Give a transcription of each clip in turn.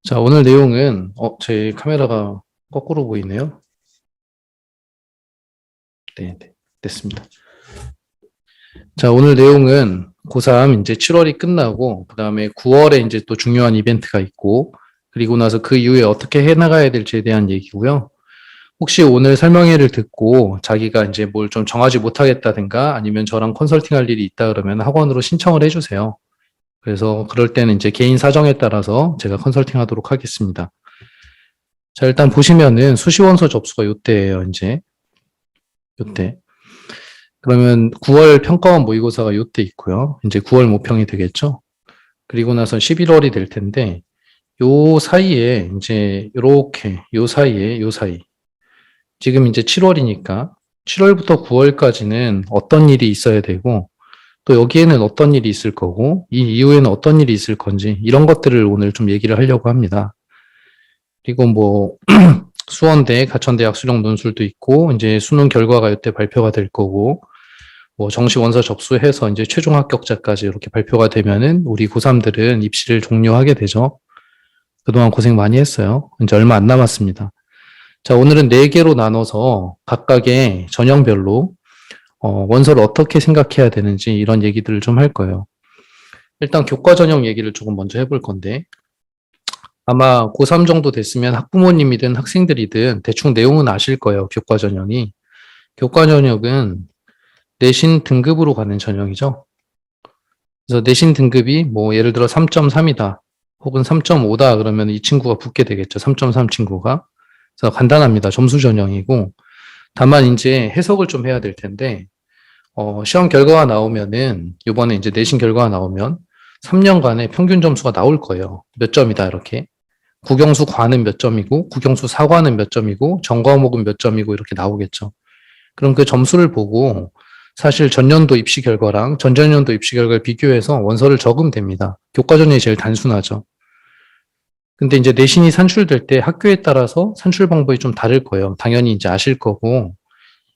자, 오늘 내용은, 제 카메라가 거꾸로 보이네요. 네, 네, 됐습니다. 자, 오늘 내용은 고3 이제 7월이 끝나고, 그 다음에 9월에 이제 또 중요한 이벤트가 있고, 그리고 나서 그 이후에 어떻게 해나가야 될지에 대한 얘기고요. 혹시 오늘 설명회를 듣고 자기가 이제 뭘 좀 정하지 못하겠다든가 아니면 저랑 컨설팅 할 일이 있다 그러면 학원으로 신청을 해주세요. 그래서 그럴 때는 이제 개인 사정에 따라서 제가 컨설팅 하도록 하겠습니다. 자, 일단 보시면은 수시원서 접수가 요때예요, 이제. 요때. 그러면 9월 평가원 모의고사가 요때 있고요. 이제 9월 모평이 되겠죠. 그리고 나서 11월이 될 텐데, 요 사이에, 이제, 요렇게, 요 사이. 지금 이제 7월이니까, 7월부터 9월까지는 어떤 일이 있어야 되고, 또 여기에는 어떤 일이 있을 거고, 이 이후에는 어떤 일이 있을 건지, 이런 것들을 오늘 좀 얘기를 하려고 합니다. 그리고 뭐, 수원대, 가천대학 수령 논술도 있고, 이제 수능 결과가 이때 발표가 될 거고, 뭐 정시 원서 접수해서 이제 최종 합격자까지 이렇게 발표가 되면은 우리 고3들은 입시를 종료하게 되죠. 그동안 고생 많이 했어요. 이제 얼마 안 남았습니다. 자, 오늘은 4개로 나눠서 각각의 전형별로 원서를 어떻게 생각해야 되는지 이런 얘기들을 좀 할 거예요. 일단 교과 전형 얘기를 조금 먼저 해볼 건데, 아마 고3 정도 됐으면 학부모님이든 학생들이든 대충 내용은 아실 거예요. 교과 전형이. 교과 전형은 내신 등급으로 가는 전형이죠. 그래서 내신 등급이 뭐 예를 들어 3.3이다. 혹은 3.5다 그러면 이 친구가 붙게 되겠죠. 3.3 친구가. 그래서 간단합니다. 점수 전형이고. 다만 이제 해석을 좀 해야 될 텐데, 시험 결과가 나오면은, 요번에 이제 내신 결과가 나오면 3년간의 평균 점수가 나올 거예요. 몇 점이다, 이렇게. 국영수 과는 몇 점이고, 국영수 사과는 몇 점이고, 전과목은 몇 점이고, 이렇게 나오겠죠. 그럼 그 점수를 보고, 사실 전년도 입시 결과랑 전전년도 입시 결과를 비교해서 원서를 적으면 됩니다. 교과 전형이 제일 단순하죠. 근데 이제 내신이 산출될 때 학교에 따라서 산출 방법이 좀 다를 거예요. 당연히 이제 아실 거고,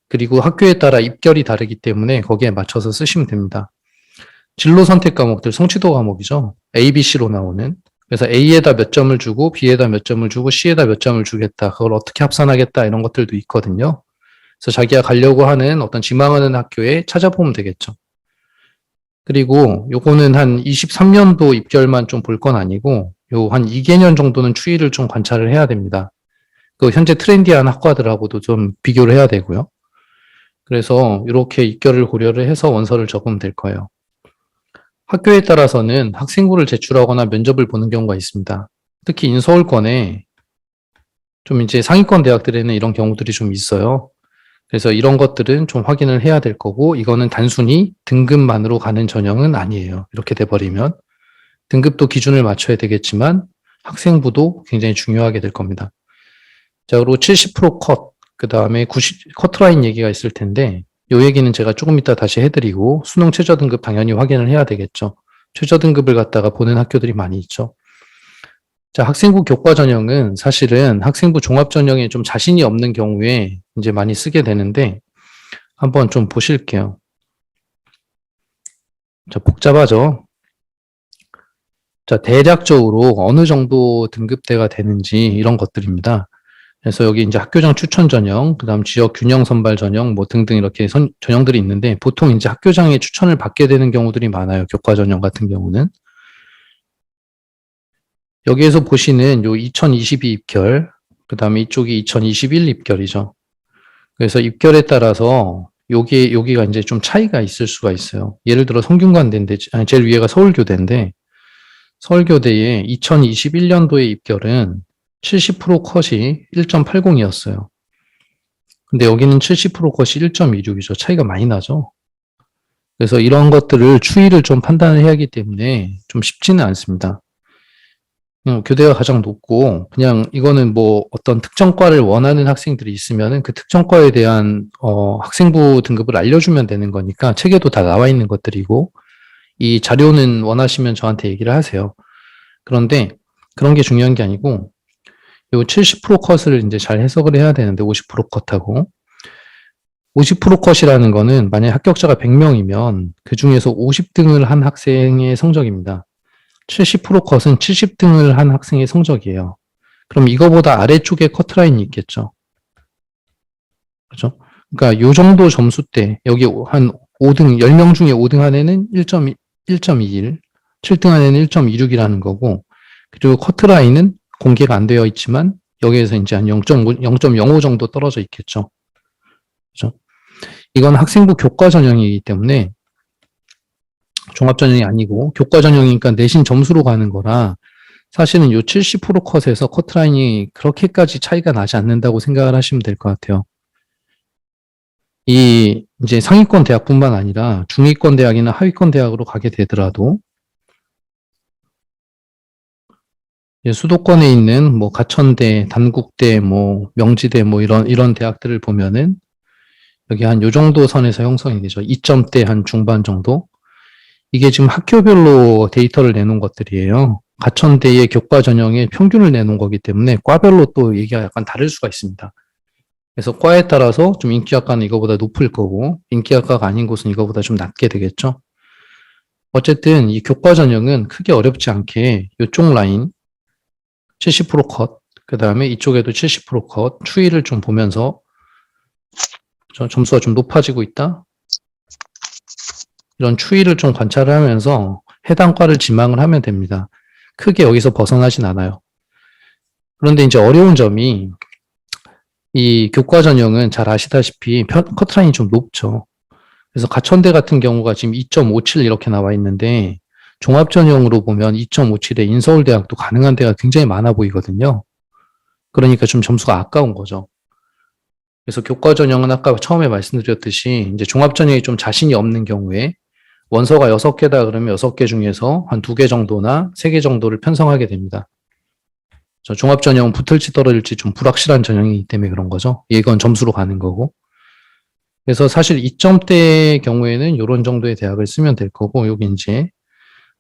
그리고 학교에 따라 입결이 다르기 때문에 거기에 맞춰서 쓰시면 됩니다. 진로 선택 과목들 성취도 과목이죠. A, B, C로 나오는. 그래서 A에다 몇 점을 주고 B에다 몇 점을 주고 C에다 몇 점을 주겠다. 그걸 어떻게 합산하겠다 이런 것들도 있거든요. 그래서 자기가 가려고 하는 어떤 지망하는 학교에 찾아보면 되겠죠. 그리고 요거는 한 23년도 입결만 좀 볼 건 아니고 요 한 2개년 정도는 추이를 좀 관찰을 해야 됩니다. 그 현재 트렌디한 학과들하고도 좀 비교를 해야 되고요. 그래서 이렇게 입결을 고려를 해서 원서를 적으면 될 거예요. 학교에 따라서는 학생부를 제출하거나 면접을 보는 경우가 있습니다. 특히 인서울권에 좀 이제 상위권 대학들에는 이런 경우들이 좀 있어요. 그래서 이런 것들은 좀 확인을 해야 될 거고, 이거는 단순히 등급만으로 가는 전형은 아니에요. 이렇게 돼버리면. 등급도 기준을 맞춰야 되겠지만, 학생부도 굉장히 중요하게 될 겁니다. 자, 그리고 70% 컷, 그 다음에 90, 커트라인 얘기가 있을 텐데, 요 얘기는 제가 조금 이따 다시 해드리고, 수능 최저 등급 당연히 확인을 해야 되겠죠. 최저 등급을 갖다가 보는 학교들이 많이 있죠. 자, 학생부 교과 전형은 사실은 학생부 종합 전형에 좀 자신이 없는 경우에 이제 많이 쓰게 되는데, 한번 좀 보실게요. 자, 복잡하죠? 자, 대략적으로 어느 정도 등급대가 되는지 이런 것들입니다. 그래서 여기 이제 학교장 추천 전형, 그 다음 지역 균형 선발 전형, 뭐 등등 이렇게 전형들이 있는데, 보통 이제 학교장의 추천을 받게 되는 경우들이 많아요. 교과 전형 같은 경우는. 여기에서 보시는 요 2022 입결, 그 다음에 이쪽이 2021 입결이죠. 그래서 입결에 따라서 여기가 이제 좀 차이가 있을 수가 있어요. 예를 들어 성균관대인데, 제일 위에가 서울교대인데, 서울교대의 2021년도의 입결은 70% 컷이 1.80이었어요. 근데 여기는 70% 컷이 1.26이죠. 차이가 많이 나죠. 그래서 이런 것들을 추이를 좀 판단을 해야 하기 때문에 좀 쉽지는 않습니다. 교대가 가장 높고, 그냥 이거는 뭐 어떤 특정과를 원하는 학생들이 있으면은 그 특정과에 대한, 학생부 등급을 알려주면 되는 거니까 책에도 다 나와 있는 것들이고, 이 자료는 원하시면 저한테 얘기를 하세요. 그런데 그런 게 중요한 게 아니고, 요 70% 컷을 이제 잘 해석을 해야 되는데, 50% 컷하고, 50% 컷이라는 거는 만약 합격자가 100명이면 그 중에서 50등을 한 학생의 성적입니다. 70% 컷은 70등을 한 학생의 성적이에요. 그럼 이거보다 아래쪽에 커트라인이 있겠죠. 그죠? 그러니까 요 정도 점수대, 여기 한 5등, 10명 중에 5등 안에는 1.21, 7등 안에는 1.26이라는 거고, 그리고 커트라인은 공개가 안 되어 있지만, 여기에서 이제 한 0.05 정도 떨어져 있겠죠. 그죠? 이건 학생부 교과 전형이기 때문에, 종합 전형이 아니고, 교과 전형이니까 내신 점수로 가는 거라, 사실은 요 70% 컷에서 커트라인이 그렇게까지 차이가 나지 않는다고 생각을 하시면 될 것 같아요. 이제 상위권 대학뿐만 아니라 중위권 대학이나 하위권 대학으로 가게 되더라도 수도권에 있는 뭐 가천대, 단국대, 뭐 명지대 뭐 이런 대학들을 보면은 여기 한 요 정도 선에서 형성이 되죠. 2점대 한 중반 정도. 이게 지금 학교별로 데이터를 내놓은 것들이에요. 가천대의 교과 전형의 평균을 내놓은 거기 때문에 과별로 또 얘기가 약간 다를 수가 있습니다. 그래서 과에 따라서 좀 인기학과는 이거보다 높을 거고 인기학과가 아닌 곳은 이거보다 좀 낮게 되겠죠. 어쨌든 이 교과 전형은 크게 어렵지 않게 이쪽 라인 70% 컷, 그 다음에 이쪽에도 70% 컷, 추이를 좀 보면서 점수가 좀 높아지고 있다. 이런 추이를 좀 관찰을 하면서 해당 과를 지망을 하면 됩니다. 크게 여기서 벗어나진 않아요. 그런데 이제 어려운 점이 이 교과 전형은 잘 아시다시피 커트라인이 좀 높죠. 그래서 가천대 같은 경우가 지금 2.57 이렇게 나와 있는데 종합 전형으로 보면 2.57에 인서울대학도 가능한 데가 굉장히 많아 보이거든요. 그러니까 좀 점수가 아까운 거죠. 그래서 교과 전형은 아까 처음에 말씀드렸듯이 이제 종합 전형이 좀 자신이 없는 경우에 원서가 6개다 그러면 6개 중에서 한 2개 정도나 3개 정도를 편성하게 됩니다. 종합 전형은 붙을지 떨어질지 좀 불확실한 전형이기 때문에 그런 거죠. 이건 점수로 가는 거고. 그래서 사실 2점대의 경우에는 이런 정도의 대학을 쓰면 될 거고, 여기 이제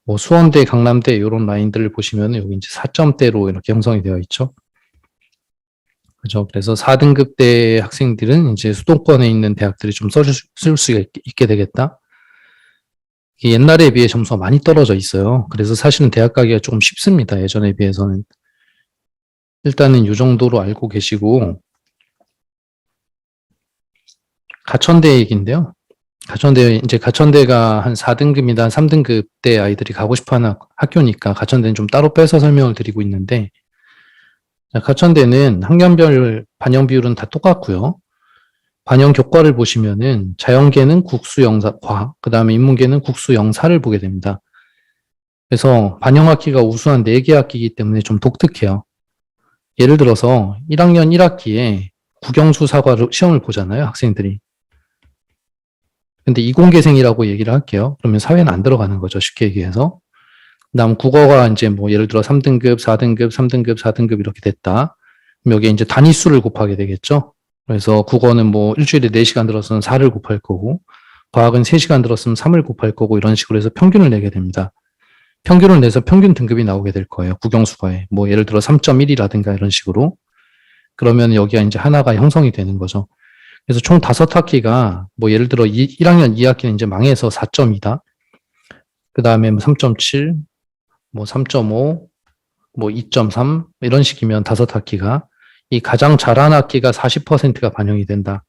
뭐 수원대, 강남대 이런 라인들을 보시면 여기 이제 4점대로 이렇게 형성이 되어 있죠. 그죠. 그래서 4등급대 학생들은 이제 수도권에 있는 대학들이 좀 쓸 수 있게 되겠다. 옛날에 비해 점수가 많이 떨어져 있어요. 그래서 사실은 대학 가기가 조금 쉽습니다. 예전에 비해서는. 일단은 이 정도로 알고 계시고, 가천대 얘기인데요. 가천대가 한 4등급이나 3등급 대 아이들이 가고 싶어 하는 학교니까 가천대는 좀 따로 빼서 설명을 드리고 있는데, 가천대는 학년별 반영 비율은 다 똑같고요. 반영 교과를 보시면은 자연계는 국수영사, 그 다음에 인문계는 국수영사를 보게 됩니다. 그래서 반영 학기가 우수한 4개 학기이기 때문에 좀 독특해요. 예를 들어서 1학년 1학기에 국영수 사과 시험을 보잖아요, 학생들이. 근데 이공계생이라고 얘기를 할게요. 그러면 사회는 안 들어가는 거죠, 쉽게 얘기해서. 그다음 국어가 이제 뭐 예를 들어 3등급, 4등급, 3등급, 4등급 이렇게 됐다. 그럼 여기에 이제 단위수를 곱하게 되겠죠. 그래서 국어는 뭐 일주일에 4시간 들었으면 4를 곱할 거고, 과학은 3시간 들었으면 3을 곱할 거고, 이런 식으로 해서 평균을 내게 됩니다. 평균을 내서 평균 등급이 나오게 될 거예요. 국영수과에. 뭐 예를 들어 3.1이라든가 이런 식으로. 그러면 여기가 이제 하나가 형성이 되는 거죠. 그래서 총 5학기가 뭐 예를 들어 1학년 2학기는 이제 망해서 4.2다. 그 다음에 3.7, 뭐 3.5, 뭐 2.3 이런 식이면 5학기가 이 가장 잘한 학기가 40%가 반영이 된다.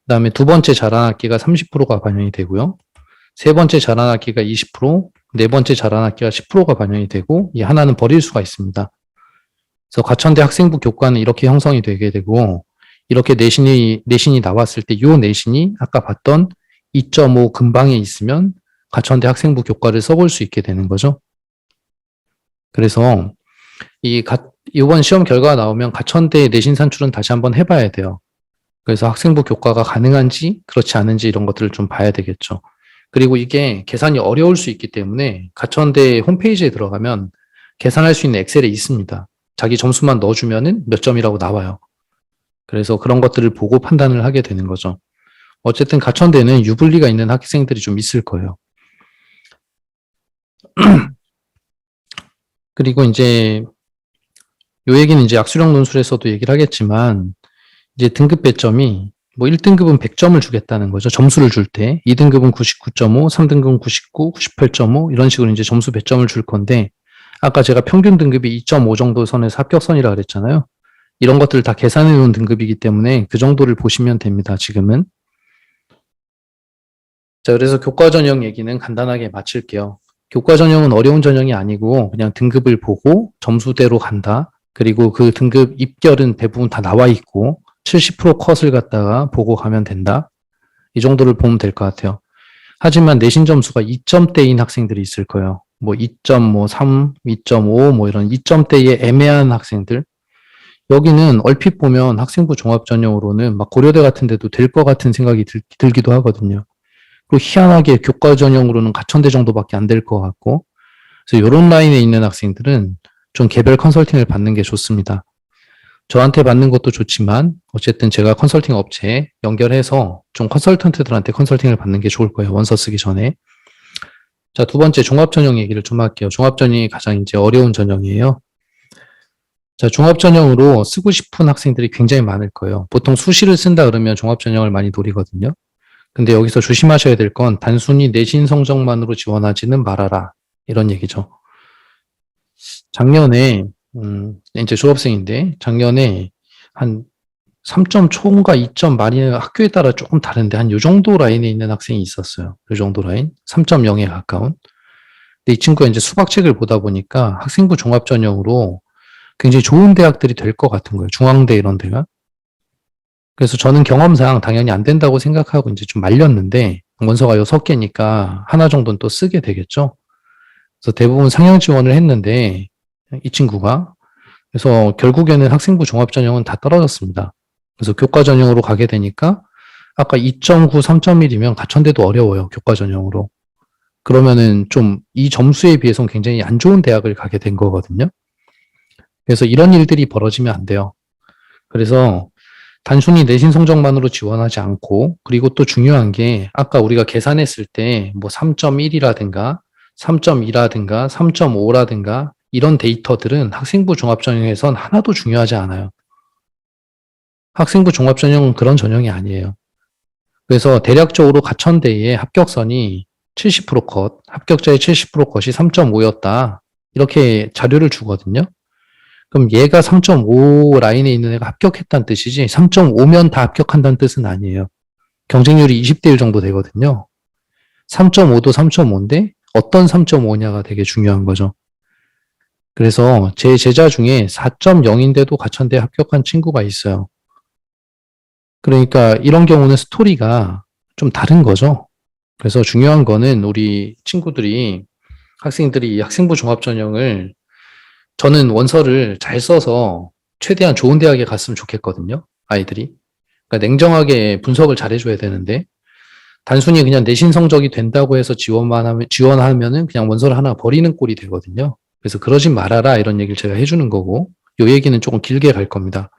그 다음에 두 번째 잘한 학기가 30%가 반영이 되고요. 세 번째 잘한 학기가 20%, 네 번째 잘한 학기가 10%가 반영이 되고 이 하나는 버릴 수가 있습니다. 그래서 가천대 학생부 교과는 이렇게 형성이 되게 되고 이렇게 내신이 나왔을 때 이 내신이 아까 봤던 2.5 근방에 있으면 가천대 학생부 교과를 써볼 수 있게 되는 거죠. 그래서 이번 시험 결과가 나오면 가천대 내신 산출은 다시 한번 해봐야 돼요. 그래서 학생부 교과가 가능한지 그렇지 않은지 이런 것들을 좀 봐야 되겠죠. 그리고 이게 계산이 어려울 수 있기 때문에 가천대 홈페이지에 들어가면 계산할 수 있는 엑셀에 있습니다. 자기 점수만 넣어주면은 몇 점이라고 나와요. 그래서 그런 것들을 보고 판단을 하게 되는 거죠. 어쨌든 가천대는 유불리가 있는 학생들이 좀 있을 거예요. 그리고 이제 요 얘기는 이제 약수령 논술에서도 얘기를 하겠지만 이제 등급 배점이 뭐 1등급은 100점을 주겠다는 거죠. 점수를 줄 때. 2등급은 99.5, 3등급은 99, 98.5 이런 식으로 이제 점수 배점을 줄 건데 아까 제가 평균 등급이 2.5 정도 선에서 합격선이라 그랬잖아요. 이런 것들을 다 계산해 놓은 등급이기 때문에 그 정도를 보시면 됩니다, 지금은. 자, 그래서 교과 전형 얘기는 간단하게 마칠게요. 교과 전형은 어려운 전형이 아니고 그냥 등급을 보고 점수대로 간다. 그리고 그 등급 입결은 대부분 다 나와 있고 70% 컷을 갖다가 보고 가면 된다. 이 정도를 보면 될 것 같아요. 하지만 내신 점수가 2점대인 학생들이 있을 거예요. 뭐 2.3, 2.5 뭐 이런 2점대의 애매한 학생들. 여기는 얼핏 보면 학생부 종합전형으로는 막 고려대 같은 데도 될 것 같은 생각이 들기도 하거든요. 그리고 희한하게 교과 전형으로는 가천대 정도밖에 안 될 것 같고, 그래서 이런 라인에 있는 학생들은 좀 개별 컨설팅을 받는 게 좋습니다. 저한테 받는 것도 좋지만 어쨌든 제가 컨설팅 업체에 연결해서 좀 컨설턴트들한테 컨설팅을 받는 게 좋을 거예요. 원서 쓰기 전에. 자, 두 번째 종합전형 얘기를 좀 할게요. 종합전형이 가장 이제 어려운 전형이에요. 자, 종합전형으로 쓰고 싶은 학생들이 굉장히 많을 거예요. 보통 수시를 쓴다 그러면 종합전형을 많이 노리거든요. 근데 여기서 조심하셔야 될 건 단순히 내신 성적만으로 지원하지는 말아라. 이런 얘기죠. 작년에, 이제 졸업생인데, 작년에 한 3점 초인가 2점 많이 학교에 따라 조금 다른데, 한 요 정도 라인에 있는 학생이 있었어요. 요 정도 라인. 3.0에 가까운. 근데 이 친구가 이제 수학책을 보다 보니까 학생부 종합전형으로 굉장히 좋은 대학들이 될 것 같은 거예요. 중앙대 이런 데가. 그래서 저는 경험상 당연히 안 된다고 생각하고 이제 좀 말렸는데, 원서가 6개니까 하나 정도는 또 쓰게 되겠죠. 그래서 대부분 상향 지원을 했는데, 이 친구가. 그래서 결국에는 학생부 종합전형은 다 떨어졌습니다. 그래서 교과 전형으로 가게 되니까, 아까 2.9, 3.1이면 가천대도 어려워요. 교과 전형으로. 그러면은 좀 이 점수에 비해서는 굉장히 안 좋은 대학을 가게 된 거거든요. 그래서 이런 일들이 벌어지면 안 돼요. 그래서 단순히 내신 성적만으로 지원하지 않고, 그리고 또 중요한 게 아까 우리가 계산했을 때 뭐 3.1이라든가 3.2라든가 3.5라든가 이런 데이터들은 학생부 종합전형에선 하나도 중요하지 않아요. 학생부 종합전형은 그런 전형이 아니에요. 그래서 대략적으로 가천대의 합격선이 70% 컷, 합격자의 70% 컷이 3.5였다. 이렇게 자료를 주거든요. 그럼 얘가 3.5 라인에 있는 애가 합격했다는 뜻이지 3.5면 다 합격한다는 뜻은 아니에요. 경쟁률이 20대 1 정도 되거든요. 3.5도 3.5인데 어떤 3.5냐가 되게 중요한 거죠. 그래서 제 제자 중에 4.0인데도 가천대에 합격한 친구가 있어요. 그러니까 이런 경우는 스토리가 좀 다른 거죠. 그래서 중요한 거는 우리 친구들이, 학생들이 이 학생부 종합전형을, 저는 원서를 잘 써서 최대한 좋은 대학에 갔으면 좋겠거든요. 아이들이. 그러니까 냉정하게 분석을 잘 해줘야 되는데, 단순히 그냥 내신 성적이 된다고 해서 지원하면은 그냥 원서를 하나 버리는 꼴이 되거든요. 그래서 그러지 말아라 이런 얘기를 제가 해주는 거고, 요 얘기는 조금 길게 갈 겁니다.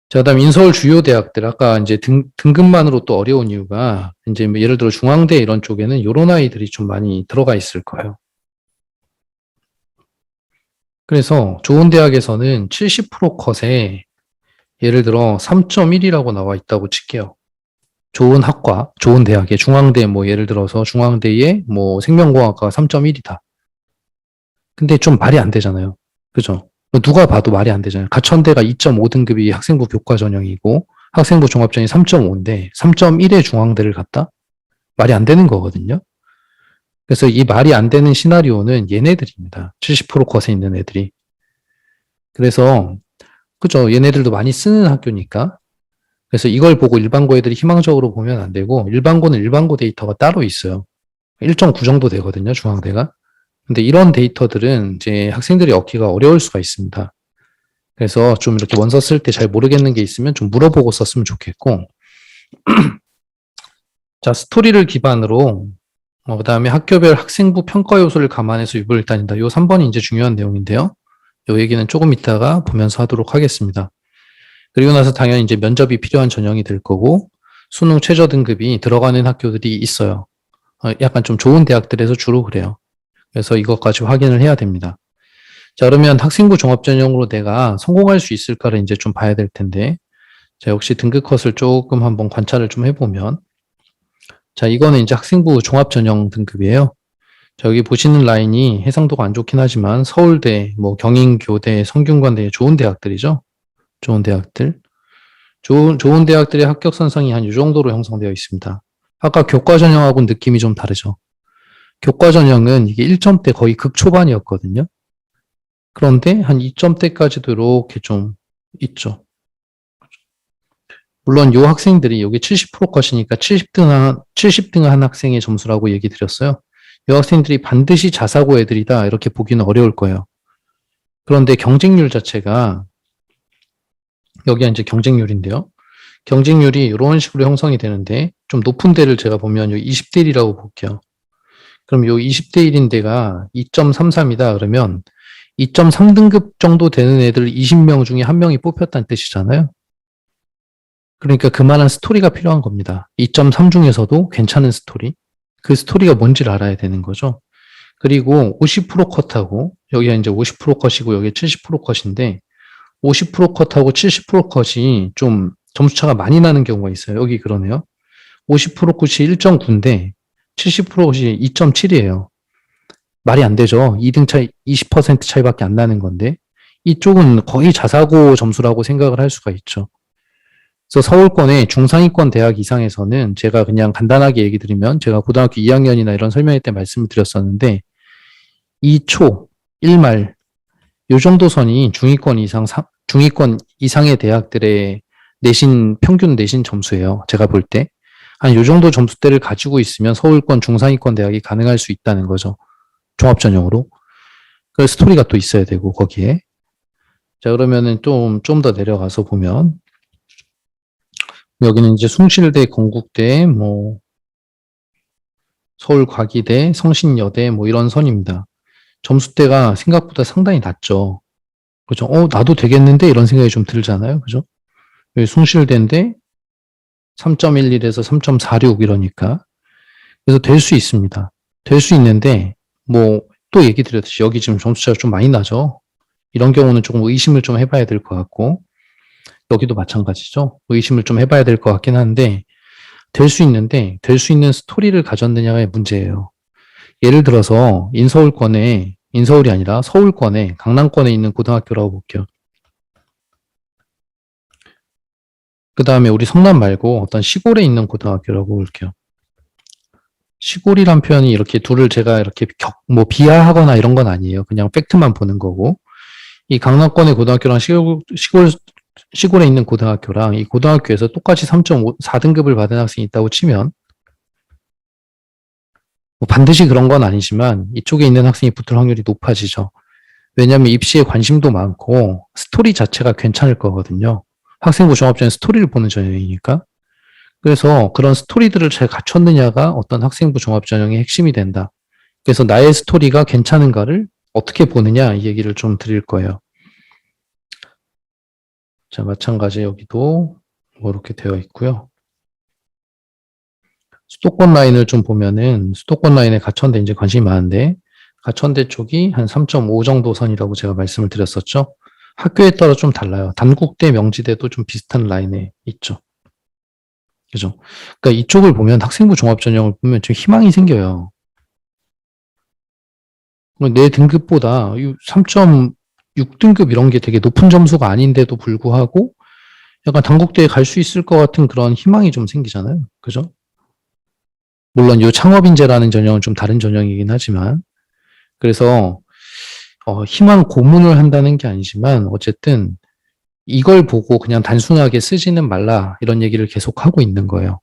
자, 그다음 인서울 주요 대학들, 아까 이제 등급만으로 또 어려운 이유가 이제 뭐 예를 들어 중앙대 이런 쪽에는 요런 아이들이 좀 많이 들어가 있을 거예요. 그래서 좋은 대학에서는 70% 컷에 예를 들어 3.1이라고 나와 있다고 칠게요. 좋은 학과, 좋은 대학에 중앙대 뭐 예를 들어서 중앙대에 뭐 생명공학과가 3.1이다. 근데 좀 말이 안 되잖아요. 그죠? 누가 봐도 말이 안 되잖아요. 가천대가 2.5 등급이 학생부 교과 전형이고 학생부 종합전이 3.5인데 3.1의 중앙대를 갔다? 말이 안 되는 거거든요. 그래서 이 말이 안 되는 시나리오는 얘네들입니다. 70% 컷에 있는 애들이. 그래서 그죠? 얘네들도 많이 쓰는 학교니까. 그래서 이걸 보고 일반고 애들이 희망적으로 보면 안 되고, 일반고는 일반고 데이터가 따로 있어요. 1.9 정도 되거든요, 중앙대가. 근데 이런 데이터들은 이제 학생들이 얻기가 어려울 수가 있습니다. 그래서 좀 이렇게 원서 쓸 때 잘 모르겠는 게 있으면 좀 물어보고 썼으면 좋겠고, 자, 스토리를 기반으로, 그다음에 학교별 학생부 평가 요소를 감안해서 유보를 따진다. 요 3번이 이제 중요한 내용인데요. 요 얘기는 조금 이따가 보면서 하도록 하겠습니다. 그리고 나서 당연히 이제 면접이 필요한 전형이 될 거고, 수능 최저 등급이 들어가는 학교들이 있어요. 약간 좀 좋은 대학들에서 주로 그래요. 그래서 이것까지 확인을 해야 됩니다. 자, 그러면 학생부 종합전형으로 내가 성공할 수 있을까를 이제 좀 봐야 될 텐데, 자, 역시 등급 컷을 조금 한번 관찰을 좀 해보면, 자, 이거는 이제 학생부 종합전형 등급이에요. 자, 여기 보시는 라인이 해상도가 안 좋긴 하지만 서울대, 뭐 경인교대, 성균관대 좋은 대학들이죠. 좋은 대학들. 좋은 대학들의 합격 선상이 한 이 정도로 형성되어 있습니다. 아까 교과 전형하고는 느낌이 좀 다르죠. 교과 전형은 이게 1점대 거의 극초반이었거든요. 그런데 한 2점대까지도 이렇게 좀 있죠. 물론 요 학생들이 여기 70% 컷이니까 70등을 한 학생의 점수라고 얘기 드렸어요. 요 학생들이 반드시 자사고 애들이다 이렇게 보기는 어려울 거예요. 그런데 경쟁률 자체가 여기가 이제 경쟁률인데요. 경쟁률이 이런 식으로 형성이 되는데 좀 높은 데를 제가 보면 여기 20대 1이라고 볼게요. 그럼 요 20대 1인 데가 2.33이다 그러면 2.3등급 정도 되는 애들 20명 중에 한 명이 뽑혔다는 뜻이잖아요. 그러니까 그만한 스토리가 필요한 겁니다. 2.3 중에서도 괜찮은 스토리. 그 스토리가 뭔지를 알아야 되는 거죠. 그리고 50% 컷하고 여기가 이제 50% 컷이고 여기 70% 컷인데 50% 컷하고 70% 컷이 좀 점수차가 많이 나는 경우가 있어요. 여기 그러네요. 50% 컷이 1.9인데 70% 컷이 2.7이에요. 말이 안 되죠. 2등 차이 20% 차이밖에 안 나는 건데 이쪽은 거의 자사고 점수라고 생각을 할 수가 있죠. 그래서 서울권의 중상위권 대학 이상에서는 제가 그냥 간단하게 얘기 드리면 제가 고등학교 2학년이나 이런 설명회 때 말씀을 드렸었는데 2초, 1말 요 정도 선이 중위권 이상의 대학들의 평균 내신 점수예요. 제가 볼 때. 한 요 정도 점수대를 가지고 있으면 서울권 중상위권 대학이 가능할 수 있다는 거죠. 종합전형으로. 그 스토리가 또 있어야 되고 거기에. 자, 그러면은 좀 더 내려가서 보면 여기는 이제 숭실대, 건국대, 뭐 서울과기대, 성신여대 뭐 이런 선입니다. 점수대가 생각보다 상당히 낮죠. 그죠? 나도 되겠는데 이런 생각이 좀 들잖아요. 그죠? 여기 숭실대인데 3.11에서 3.46 이러니까. 그래서 될 수 있습니다. 될 수 있는데 뭐 또 얘기 드렸듯이 여기 지금 점수차가 좀 많이 나죠. 이런 경우는 조금 의심을 좀 해봐야 될 것 같고 여기도 마찬가지죠. 의심을 좀 해봐야 될 것 같긴 한데 될 수 있는데 될 수 있는 스토리를 가졌느냐의 문제예요. 예를 들어서 인서울이 아니라 서울권에 강남권에 있는 고등학교라고 볼게요. 그 다음에 우리 성남 말고 어떤 시골에 있는 고등학교라고 볼게요. 시골이란 표현이 이렇게 둘을 제가 이렇게 비하하거나 이런 건 아니에요. 그냥 팩트만 보는 거고. 이 강남권의 고등학교랑 시골에 있는 고등학교랑 이 고등학교에서 똑같이 3.4등급을 받은 학생이 있다고 치면 뭐 반드시 그런 건 아니지만 이쪽에 있는 학생이 붙을 확률이 높아지죠. 왜냐하면 입시에 관심도 많고 스토리 자체가 괜찮을 거거든요. 학생부 종합전형 스토리를 보는 전형이니까. 그래서 그런 스토리들을 잘 갖췄느냐가 어떤 학생부 종합전형의 핵심이 된다. 그래서 나의 스토리가 괜찮은가를 어떻게 보느냐 이 얘기를 좀 드릴 거예요. 자, 마찬가지 여기도 뭐 이렇게 되어 있고요. 수도권 라인을 좀 보면은 수도권 라인에 가천대 이제 관심이 많은데 가천대 쪽이 한 3.5 정도 선이라고 제가 말씀을 드렸었죠. 학교에 따라 좀 달라요. 단국대, 명지대도 좀 비슷한 라인에 있죠. 그죠? 그러니까 이쪽을 보면 학생부 종합전형을 보면 좀 희망이 생겨요. 내 등급보다 3.6등급 이런 게 되게 높은 점수가 아닌데도 불구하고 약간 단국대에 갈 수 있을 것 같은 그런 희망이 좀 생기잖아요. 그죠? 물론 이 창업인재라는 전형은 좀 다른 전형이긴 하지만 그래서 희망 고문을 한다는 게 아니지만 어쨌든 이걸 보고 그냥 단순하게 쓰지는 말라 이런 얘기를 계속 하고 있는 거예요.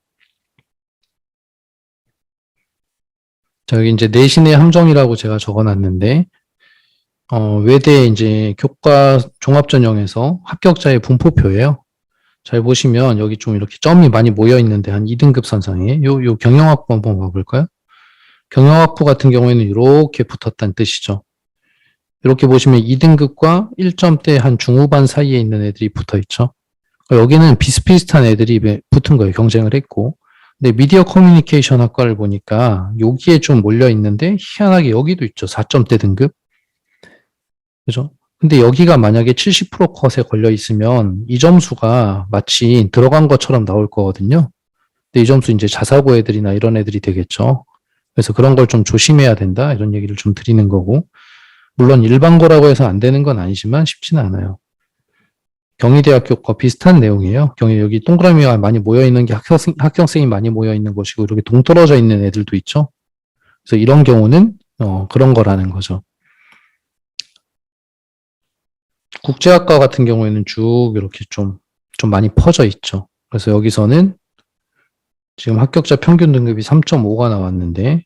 자, 여기 이제 내신의 함정이라고 제가 적어놨는데 외대 이제 교과 종합전형에서 합격자의 분포표예요. 잘 보시면 여기 좀 이렇게 점이 많이 모여 있는데 한 2등급 선상에 요 경영학부 한번 봐볼까요? 경영학부 같은 경우에는 이렇게 붙었다는 뜻이죠. 이렇게 보시면 2등급과 1점대 한 중후반 사이에 있는 애들이 붙어 있죠. 여기는 비슷비슷한 애들이 붙은 거예요. 경쟁을 했고. 근데 미디어 커뮤니케이션 학과를 보니까 여기에 좀 몰려 있는데 희한하게 여기도 있죠. 4점대 등급. 그죠? 근데 여기가 만약에 70% 컷에 걸려 있으면 이 점수가 마치 들어간 것처럼 나올 거거든요. 근데 이 점수 이제 자사고 애들이나 이런 애들이 되겠죠. 그래서 그런 걸 좀 조심해야 된다. 이런 얘기를 좀 드리는 거고. 물론 일반고라고 해서 안 되는 건 아니지만 쉽지는 않아요. 경희대학교과 비슷한 내용이에요. 여기 동그라미가 많이 모여있는 게 학생이 많이 모여있는 곳이고, 이렇게 동떨어져 있는 애들도 있죠. 그래서 이런 경우는, 그런 거라는 거죠. 국제학과 같은 경우에는 쭉 이렇게 좀 많이 퍼져 있죠. 그래서 여기서는 지금 합격자 평균 등급이 3.5가 나왔는데,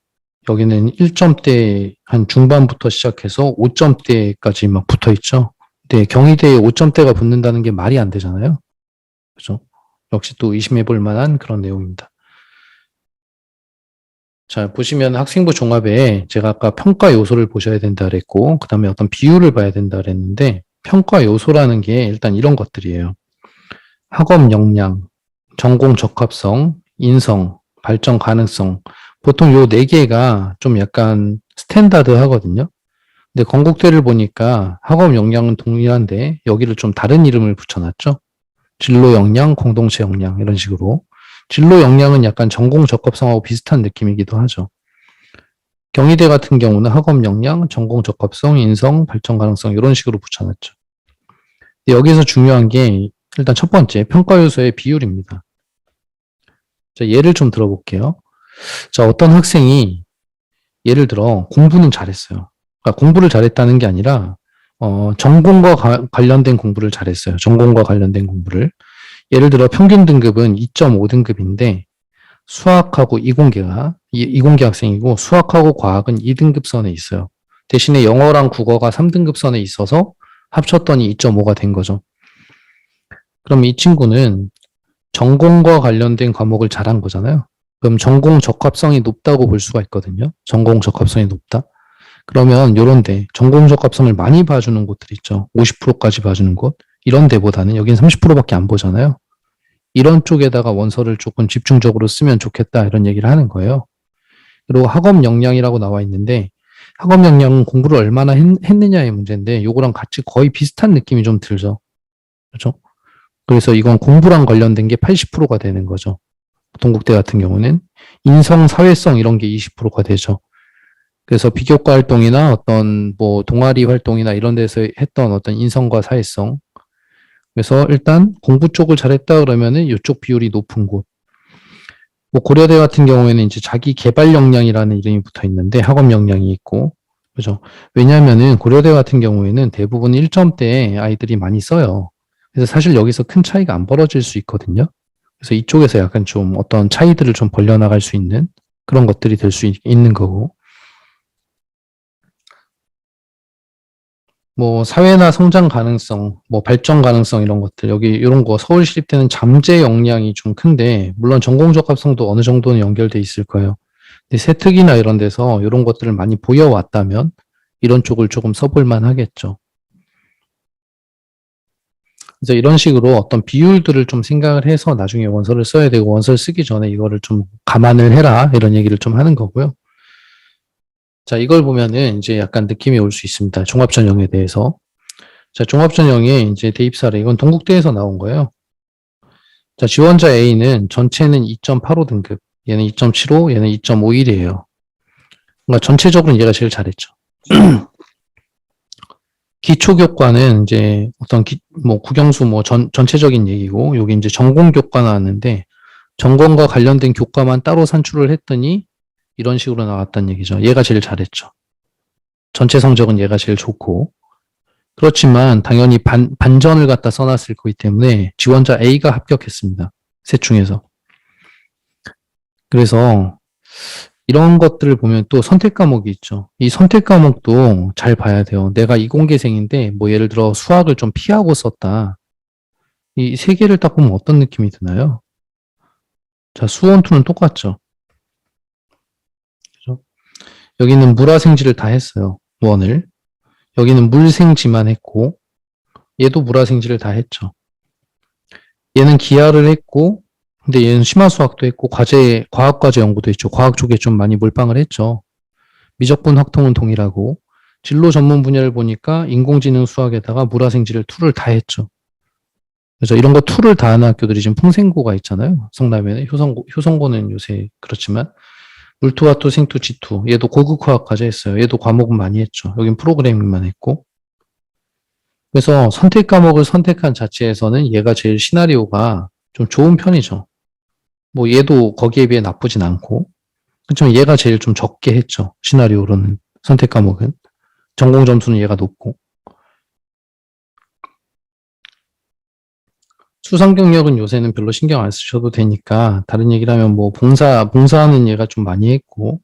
여기는 1점대 한 중반부터 시작해서 5점대까지 막 붙어 있죠. 근데 경희대에 5점대가 붙는다는 게 말이 안 되잖아요. 그죠? 역시 또 의심해 볼 만한 그런 내용입니다. 자, 보시면 학생부 종합에 제가 아까 평가 요소를 보셔야 된다 그랬고, 그 다음에 어떤 비율을 봐야 된다 그랬는데, 평가 요소라는 게 일단 이런 것들이에요. 학업 역량, 전공 적합성, 인성, 발전 가능성. 보통 요 네 개가 좀 약간 스탠다드 하거든요. 근데 건국대를 보니까 학업 역량은 동일한데 여기를 좀 다른 이름을 붙여놨죠. 진로 역량, 공동체 역량 이런 식으로. 진로 역량은 약간 전공 적합성하고 비슷한 느낌이기도 하죠. 경희대 같은 경우는 학업 역량, 전공 적합성, 인성, 발전 가능성 이런 식으로 붙여놨죠. 여기서 중요한 게 일단 첫 번째 평가 요소의 비율입니다. 자, 예를 좀 들어볼게요. 자, 어떤 학생이 예를 들어 공부는 잘했어요. 그러니까 공부를 잘했다는 게 아니라 전공과 관련된 공부를 잘했어요. 전공과 관련된 공부를. 예를 들어 평균 등급은 2.5등급인데 수학하고 이공계 학생이고 수학하고 과학은 2등급 선에 있어요. 대신에 영어랑 국어가 3등급 선에 있어서 합쳤더니 2.5가 된 거죠. 그럼 이 친구는 전공과 관련된 과목을 잘한 거잖아요. 그럼 전공 적합성이 높다고 볼 수가 있거든요. 전공 적합성이 높다. 그러면 요런데 전공 적합성을 많이 봐주는 곳들 있죠. 50%까지 봐주는 곳. 이런 데보다는 여긴 30%밖에 안 보잖아요. 이런 쪽에다가 원서를 조금 집중적으로 쓰면 좋겠다 이런 얘기를 하는 거예요. 그리고 학업 역량이라고 나와 있는데 학업 역량은 공부를 얼마나 했느냐의 문제인데 요거랑 같이 거의 비슷한 느낌이 좀 들죠. 그렇죠? 그래서 이건 공부랑 관련된 게 80%가 되는 거죠. 동국대 같은 경우는 인성, 사회성 이런 게 20%가 되죠. 그래서 비교과 활동이나 어떤 뭐 동아리 활동이나 이런 데서 했던 어떤 인성과 사회성. 그래서 일단 공부 쪽을 잘했다 그러면은 이쪽 비율이 높은 곳. 뭐 고려대 같은 경우에는 이제 자기 개발 역량이라는 이름이 붙어 있는데 학업 역량이 있고. 그죠? 왜냐하면은 고려대 같은 경우에는 대부분 1점대 아이들이 많이 써요. 그래서 사실 여기서 큰 차이가 안 벌어질 수 있거든요. 그래서 이쪽에서 약간 좀 어떤 차이들을 좀 벌려나갈 수 있는 그런 것들이 될 수 있는 거고. 뭐 사회나 성장 가능성, 뭐 발전 가능성 이런 것들 여기 이런 거 서울시립대는 잠재 역량이 좀 큰데 물론 전공 적합성도 어느 정도는 연결돼 있을 거예요. 근데 세특이나 이런 데서 이런 것들을 많이 보여왔다면 이런 쪽을 조금 써볼 만하겠죠. 그래서 이런 식으로 어떤 비율들을 좀 생각을 해서 나중에 원서를 써야 되고 원서를 쓰기 전에 이거를 좀 감안을 해라 이런 얘기를 좀 하는 거고요. 자, 이걸 보면은 이제 약간 느낌이 올 수 있습니다. 종합전형에 대해서. 자, 종합전형에 이제 대입사례, 이건 동국대에서 나온 거예요. 자, 지원자 A는 전체는 2.85등급, 얘는 2.75, 얘는 2.51이에요. 그러니까 전체적으로 얘가 제일 잘했죠. 기초교과는 이제 어떤 뭐 국영수 뭐 전체적인 얘기고, 여기 이제 전공교과 나왔는데, 전공과 관련된 교과만 따로 산출을 했더니 이런 식으로 나왔다는 얘기죠. 얘가 제일 잘했죠. 전체 성적은 얘가 제일 좋고, 그렇지만 당연히 반전을 갖다 써놨을 거기 때문에 지원자 A가 합격했습니다. 셋 중에서. 그래서 이런 것들을 보면 또 선택 과목이 있죠. 이 선택 과목도 잘 봐야 돼요. 내가 이공계생인데 뭐 예를 들어 수학을 좀 피하고 썼다. 이 세 개를 딱 보면 어떤 느낌이 드나요? 자, 수원투는 똑같죠. 그죠? 여기는 물화생지를 다 했어요. 원을. 여기는 물생지만 했고 얘도 물화생지를 다 했죠. 얘는 기하를 했고 근데 얘는 심화수학도 했고 과학과제 연구도 했죠. 과학 쪽에 좀 많이 몰빵을 했죠. 미적분 확통은 동일하고 진로 전문 분야를 보니까 인공지능 수학에다가 물화생지를 툴을 다 했죠. 그래서 이런 거 툴을 다 하는 학교들이 지금 풍생고가 있잖아요. 성남에는 효성고는 요새 그렇지만 물투와투, 생투, 지투. 얘도 고급 화학까지 했어요. 얘도 과목은 많이 했죠. 여긴 프로그래밍만 했고. 그래서 선택 과목을 선택한 자체에서는 얘가 제일 시나리오가 좀 좋은 편이죠. 뭐 얘도 거기에 비해 나쁘진 않고. 그렇지만 얘가 제일 좀 적게 했죠. 시나리오로는. 선택 과목은. 전공 점수는 얘가 높고. 수상 경력은 요새는 별로 신경 안 쓰셔도 되니까 다른 얘기를 하면 뭐 봉사하는 얘가 좀 많이 했고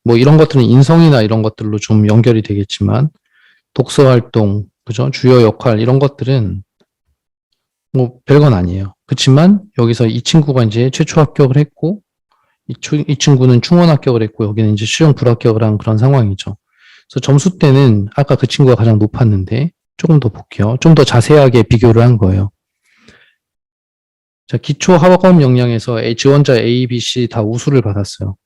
뭐 이런 것들은 인성이나 이런 것들로 좀 연결이 되겠지만 독서 활동, 그죠? 주요 역할 이런 것들은 뭐 별건 아니에요. 그렇지만 여기서 이 친구가 이제 최초 합격을 했고 이 친구는 충원 합격을 했고 여기는 이제 수용 불합격을 한 그런 상황이죠. 그래서 점수 때는 아까 그 친구가 가장 높았는데 조금 더 볼게요. 좀 더 자세하게 비교를 한 거예요. 자, 기초 학업 역량에서 지원자 A, B, C 다 우수를 받았어요.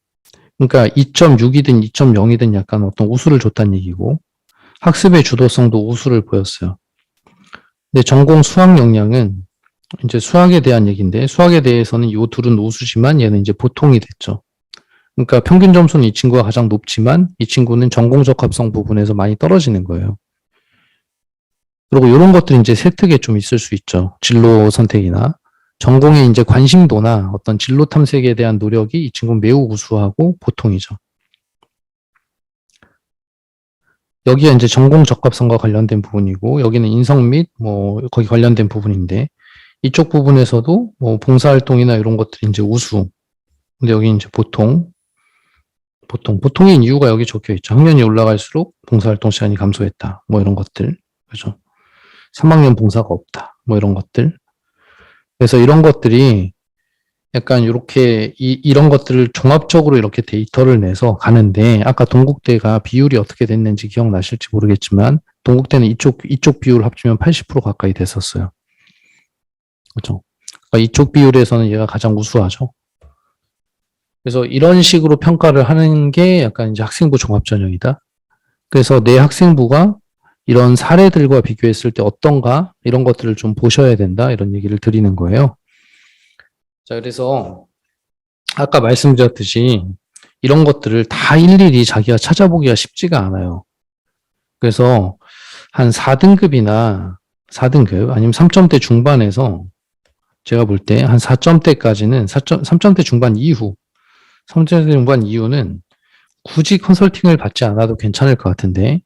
그러니까 2.6이든 2.0이든 약간 어떤 우수를 줬다는 얘기고 학습의 주도성도 우수를 보였어요. 근데 전공 수학 역량은 이제 수학에 대한 얘기인데 수학에 대해서는 이 둘은 우수지만 얘는 이제 보통이 됐죠. 그러니까 평균 점수는 이 친구가 가장 높지만 이 친구는 전공 적합성 부분에서 많이 떨어지는 거예요. 그리고 이런 것들이 이제 세특에 좀 있을 수 있죠. 진로 선택이나 전공의 이제 관심도나 어떤 진로 탐색에 대한 노력이 이 친구는 매우 우수하고 보통이죠. 여기가 이제 전공 적합성과 관련된 부분이고 여기는 인성 및 뭐 거기 관련된 부분인데 이쪽 부분에서도 뭐 봉사활동이나 이런 것들이 이제 우수. 근데 여기 이제 보통인 이유가 여기 적혀 있죠. 학년이 올라갈수록 봉사활동 시간이 감소했다. 뭐 이런 것들. 그죠? 3학년 봉사가 없다. 뭐 이런 것들. 그래서 이런 것들이 약간 이렇게 이런 것들을 종합적으로 이렇게 데이터를 내서 가는데 아까 동국대가 비율이 어떻게 됐는지 기억나실지 모르겠지만 동국대는 이쪽 비율 합치면 80% 가까이 됐었어요. 그렇죠? 그러니까 이쪽 비율에서는 얘가 가장 우수하죠. 그래서 이런 식으로 평가를 하는 게 약간 이제 학생부 종합전형이다. 그래서 내 학생부가 이런 사례들과 비교했을 때 어떤가 이런 것들을 좀 보셔야 된다 이런 얘기를 드리는 거예요. 자, 그래서 아까 말씀드렸듯이 이런 것들을 다 일일이 자기가 찾아보기가 쉽지가 않아요. 그래서 한 4등급이나 4등급 아니면 3점대 중반에서 제가 볼 때 한 4점대까지는 3점대 중반 이후 3점대 중반 이후는 굳이 컨설팅을 받지 않아도 괜찮을 것 같은데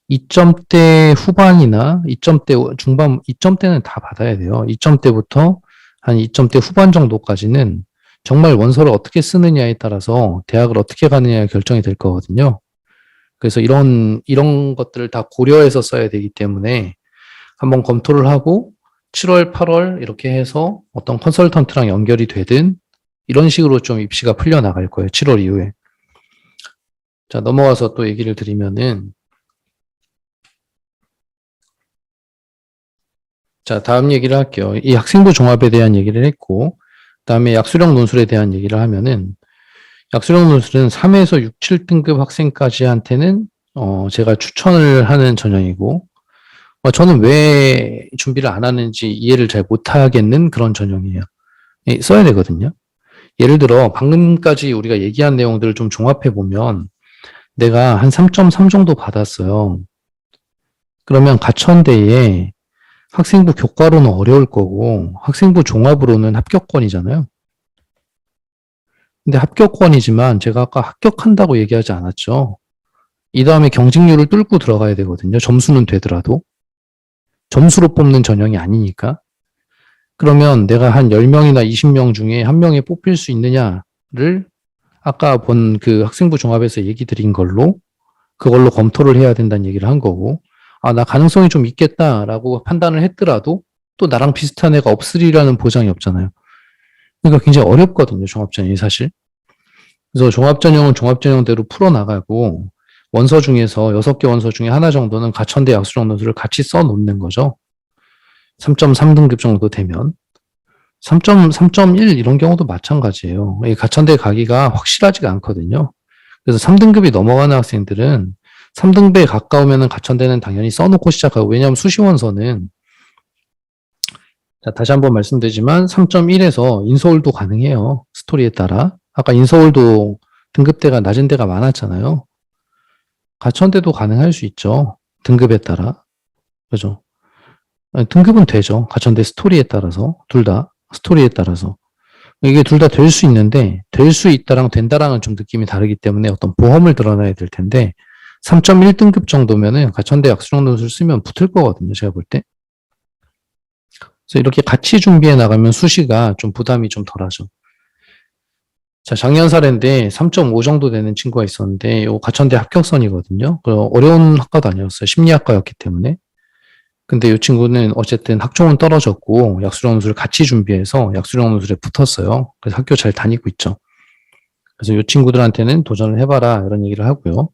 2점대 후반이나 2점대 중반 2점대는 다 받아야 돼요. 2점대부터 한 2점대 후반 정도까지는 정말 원서를 어떻게 쓰느냐에 따라서 대학을 어떻게 가느냐가 결정이 될 거거든요. 그래서 이런 것들을 다 고려해서 써야 되기 때문에 한번 검토를 하고 7월, 8월 이렇게 해서 어떤 컨설턴트랑 연결이 되든 이런 식으로 좀 입시가 풀려나갈 거예요. 7월 이후에. 자, 넘어가서 또 얘기를 드리면은 자, 다음 얘기를 할게요. 이 학생부 종합에 대한 얘기를 했고 그다음에 약수령 논술에 대한 얘기를 하면은 약수령 논술은 3에서 6, 7등급 학생까지한테는 제가 추천을 하는 전형이고 저는 왜 준비를 안 하는지 이해를 잘 못하겠는 그런 전형이에요. 써야 되거든요. 예를 들어 방금까지 우리가 얘기한 내용들을 좀 종합해 보면 내가 한 3.3 정도 받았어요. 그러면 가천대에 학생부 교과로는 어려울 거고 학생부 종합으로는 합격권이잖아요. 근데 합격권이지만 제가 아까 합격한다고 얘기하지 않았죠. 이 다음에 경직률을 뚫고 들어가야 되거든요. 점수는 되더라도. 점수로 뽑는 전형이 아니니까. 그러면 내가 한 10명이나 20명 중에 한 명에 뽑힐 수 있느냐를 아까 본 그 학생부 종합에서 얘기 드린 걸로 그걸로 검토를 해야 된다는 얘기를 한 거고 나 가능성이 좀 있겠다라고 판단을 했더라도 또 나랑 비슷한 애가 없으리라는 보장이 없잖아요. 그러니까 굉장히 어렵거든요. 종합전형이 사실. 그래서 종합전형은 종합전형대로 풀어나가고 원서 중에서 6개 원서 중에 하나 정도는 가천대 약수령 논술을 같이 써놓는 거죠. 3.3등급 정도 되면 3.1 이런 경우도 마찬가지예요. 이 가천대 가기가 확실하지가 않거든요. 그래서 3등급이 넘어가는 학생들은 3등급에 가까우면 가천대는 당연히 써놓고 시작하고 왜냐하면 수시원서는 자, 다시 한번 말씀드리지만 3.1에서 인서울도 가능해요. 스토리에 따라. 아까 인서울도 등급대가 낮은 데가 많았잖아요. 가천대도 가능할 수 있죠. 등급에 따라. 그죠? 아니, 등급은 되죠. 가천대 스토리에 따라서. 둘 다. 스토리에 따라서. 이게 둘 다 될 수 있는데, 될 수 있다랑 된다랑은 좀 느낌이 다르기 때문에 어떤 보험을 들어놔야 될 텐데, 3.1등급 정도면은 가천대 약수령 논술 쓰면 붙을 거거든요. 제가 볼 때. 그래서 이렇게 같이 준비해 나가면 수시가 좀 부담이 좀 덜하죠. 자, 작년 사례인데 3.5 정도 되는 친구가 있었는데, 요 가천대 합격선이거든요. 어려운 학과도 아니었어요. 심리학과였기 때문에. 근데 이 친구는 어쨌든 학종은 떨어졌고 약수령 논술을 같이 준비해서 약수령 논술에 붙었어요. 그래서 학교 잘 다니고 있죠. 그래서 이 친구들한테는 도전을 해봐라 이런 얘기를 하고요.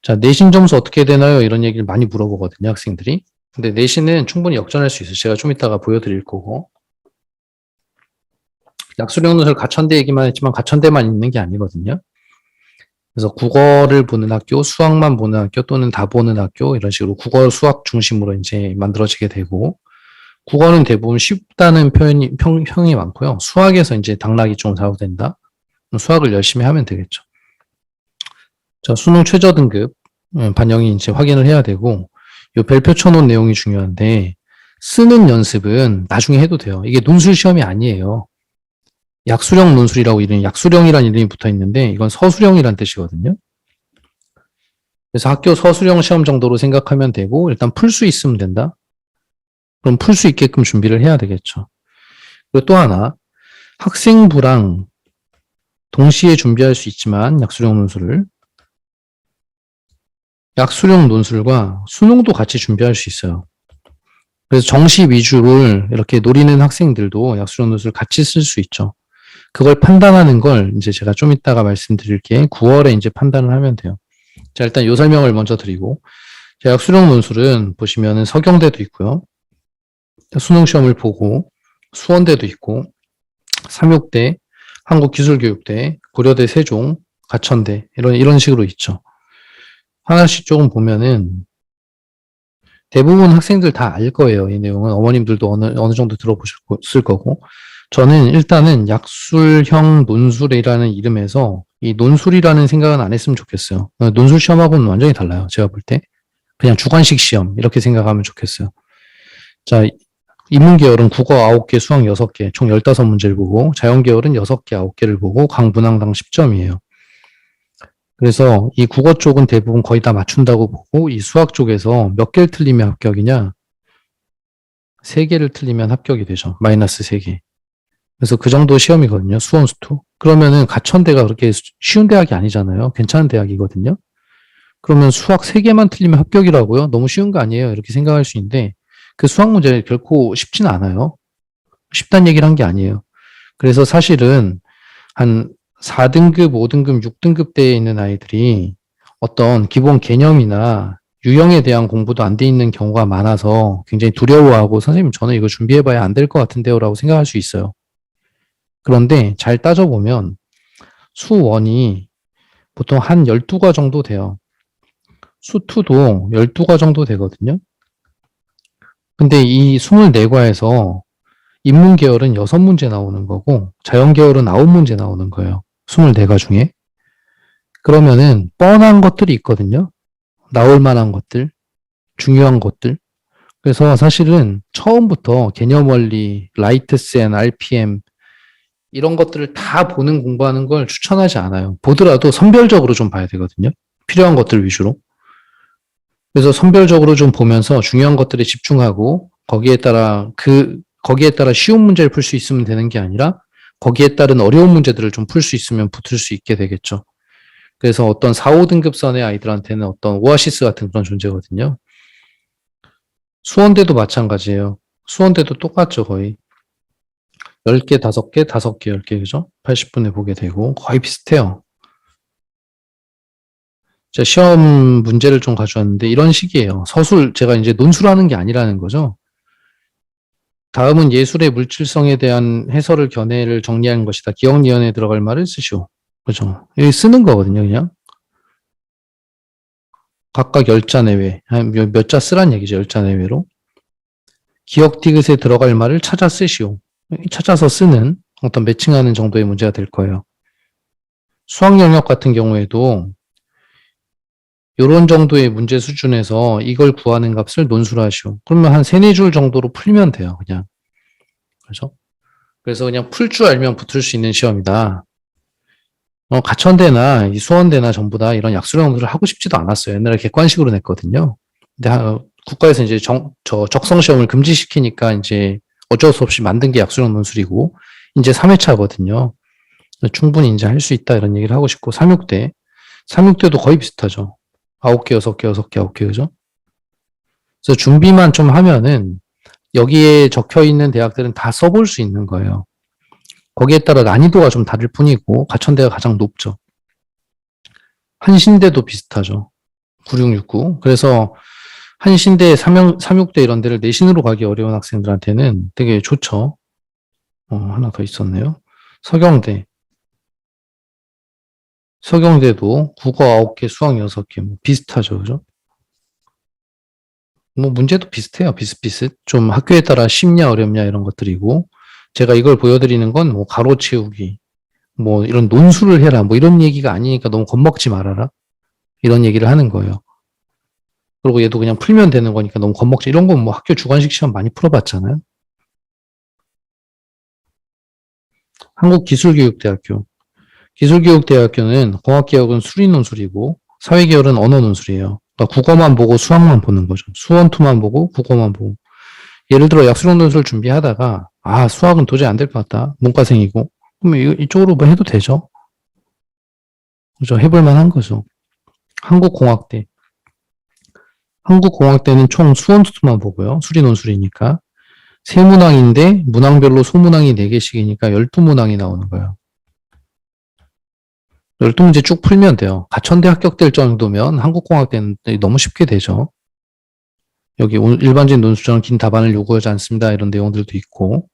자, 내신 점수 어떻게 되나요? 이런 얘기를 많이 물어보거든요, 학생들이. 근데 내신은 충분히 역전할 수 있어요. 제가 좀 이따가 보여드릴 거고. 약수령 논술 가천대 얘기만 했지만 가천대만 있는 게 아니거든요. 그래서 국어를 보는 학교, 수학만 보는 학교 또는 다 보는 학교 이런 식으로 국어, 수학 중심으로 이제 만들어지게 되고 국어는 대부분 쉽다는 평이 많고요. 수학에서 이제 당락이 좀 좌우된다. 수학을 열심히 하면 되겠죠. 자, 수능 최저 등급 반영이 이제 확인을 해야 되고 요 별표 쳐놓은 내용이 중요한데 쓰는 연습은 나중에 해도 돼요. 이게 논술 시험이 아니에요. 약수령 논술이라고 약수령이라는 이름이 붙어 있는데 이건 서술형이란 뜻이거든요. 그래서 학교 서술형 시험 정도로 생각하면 되고 일단 풀 수 있으면 된다. 그럼 풀 수 있게끔 준비를 해야 되겠죠. 그리고 또 하나 학생부랑 동시에 준비할 수 있지만 약수령 논술을 약수령 논술과 수능도 같이 준비할 수 있어요. 그래서 정시 위주를 이렇게 노리는 학생들도 약수령 논술 같이 쓸 수 있죠. 그걸 판단하는 걸 이제 제가 좀 이따가 말씀드릴게 9월에 이제 판단을 하면 돼요. 자, 일단 요 설명을 먼저 드리고 약수령 논술은 보시면은 서경대도 있고요. 수능 시험을 보고 수원대도 있고 삼육대, 한국기술교육대, 고려대 세종, 가천대 이런 식으로 있죠. 하나씩 조금 보면은 대부분 학생들 다 알 거예요. 이 내용은 어머님들도 어느 정도 들어보셨을 거고 저는 일단은 약술형 논술이라는 이름에서 이 논술이라는 생각은 안 했으면 좋겠어요. 논술 시험하고는 완전히 달라요. 제가 볼 때. 그냥 주관식 시험 이렇게 생각하면 좋겠어요. 자, 인문계열은 국어 9개, 수학 6개, 총 15문제를 보고 자연계열은 6개, 9개를 보고 각 문항당 10점이에요. 그래서 이 국어 쪽은 대부분 거의 다 맞춘다고 보고 이 수학 쪽에서 몇 개를 틀리면 합격이냐? 3개를 틀리면 합격이 되죠. 마이너스 3개. 그래서 그 정도 시험이거든요. 수원 수투. 그러면은 가천대가 그렇게 쉬운 대학이 아니잖아요. 괜찮은 대학이거든요. 그러면 수학 3개만 틀리면 합격이라고요? 너무 쉬운 거 아니에요? 이렇게 생각할 수 있는데 그 수학 문제 결코 쉽지는 않아요. 쉽다는 얘기를 한 게 아니에요. 그래서 사실은 한 4등급, 5등급, 6등급 대에 있는 아이들이 어떤 기본 개념이나 유형에 대한 공부도 안 돼 있는 경우가 많아서 굉장히 두려워하고 선생님 저는 이거 준비해봐야 안 될 것 같은데요 라고 생각할 수 있어요. 그런데 잘 따져보면 수1이 보통 한 12과 정도 돼요. 수2도 12과 정도 되거든요. 근데 이 24과에서 인문계열은 6문제 나오는 거고 자연계열은 9문제 나오는 거예요. 24과 중에. 그러면은 뻔한 것들이 있거든요. 나올 만한 것들, 중요한 것들. 그래서 사실은 처음부터 개념 원리, 라이트센, RPM 이런 것들을 다 보는 공부하는 걸 추천하지 않아요. 보더라도 선별적으로 좀 봐야 되거든요. 필요한 것들 위주로. 그래서 선별적으로 좀 보면서 중요한 것들에 집중하고 거기에 따라 쉬운 문제를 풀 수 있으면 되는 게 아니라 거기에 따른 어려운 문제들을 좀 풀 수 있으면 붙을 수 있게 되겠죠. 그래서 어떤 4, 5등급 선의 아이들한테는 어떤 오아시스 같은 그런 존재거든요. 수원대도 마찬가지예요. 수원대도 똑같죠, 거의. 10개, 5개, 5개, 10개, 그죠? 80분에 보게 되고 거의 비슷해요. 제가 시험 문제를 좀 가져왔는데 이런 식이에요. 서술, 제가 이제 논술하는 게 아니라는 거죠. 다음은 예술의 물질성에 대한 해설을 견해를 정리하는 것이다. 기억리언에 들어갈 말을 쓰시오. 그죠? 여기 쓰는 거거든요, 그냥. 각각 10자 내외. 몇 자 쓰란 얘기죠, 10자 내외로. 기억 디귿에 들어갈 말을 찾아 쓰시오. 찾아서 쓰는 어떤 매칭하는 정도의 문제가 될 거예요. 수학 영역 같은 경우에도 이런 정도의 문제 수준에서 이걸 구하는 값을 논술로 하시오. 그러면 한 3, 4줄 정도로 풀면 돼요, 그냥. 그죠? 그래서 그냥 풀 줄 알면 붙을 수 있는 시험이다. 가천대나 이 수원대나 전부 다 이런 약수령 논술을 하고 싶지도 않았어요. 옛날에 객관식으로 냈거든요. 근데 국가에서 이제 적성 시험을 금지시키니까 이제 어쩔 수 없이 만든 게 약수령 논술이고, 이제 3회차거든요. 충분히 이제 할 수 있다 이런 얘기를 하고 싶고, 3, 6대도 거의 비슷하죠. 9개, 6개, 6개, 9개, 그죠? 그래서 준비만 좀 하면은 여기에 적혀 있는 대학들은 다 써볼 수 있는 거예요. 거기에 따라 난이도가 좀 다를 뿐이고, 가천대가 가장 높죠. 한신대도 비슷하죠. 9669. 그래서 한신대, 36대 이런 데를 내신으로 가기 어려운 학생들한테는 되게 좋죠. 하나 더 있었네요. 서경대. 서경대도 국어 9개, 수학 6개, 뭐 비슷하죠. 그죠? 뭐 문제도 비슷해요. 비슷비슷. 좀 학교에 따라 쉽냐 어렵냐 이런 것들이고, 제가 이걸 보여드리는 건 뭐 가로 채우기, 뭐 이런 논술을 해라, 뭐 이런 얘기가 아니니까 너무 겁먹지 말아라. 이런 얘기를 하는 거예요. 그리고 얘도 그냥 풀면 되는 거니까 너무 겁먹지. 이런 건 뭐 학교 주관식 시험 많이 풀어봤잖아요. 한국기술교육대학교. 기술교육대학교는 공학개혁은 수리 논술이고 사회계열은 언어 논술이에요. 그러니까 국어만 보고 수학만 보는 거죠. 수원투만 보고 국어만 보고. 예를 들어 약수령 논술 준비하다가 수학은 도저히 안 될 것 같다. 문과생이고. 그러면 이쪽으로 뭐 해도 되죠. 그죠? 해볼 만한 거죠. 한국공학대. 한국공학대는 총 수원투만 보고요. 수리 논술이니까. 세 문항인데 문항별로 소문항이 4개씩이니까 12문항이 나오는 거예요. 12문제 쭉 풀면 돼요. 가천대 합격될 정도면 한국공학대는 너무 쉽게 되죠. 여기 일반적인 논술처럼 긴 답안을 요구하지 않습니다. 이런 내용들도 있고.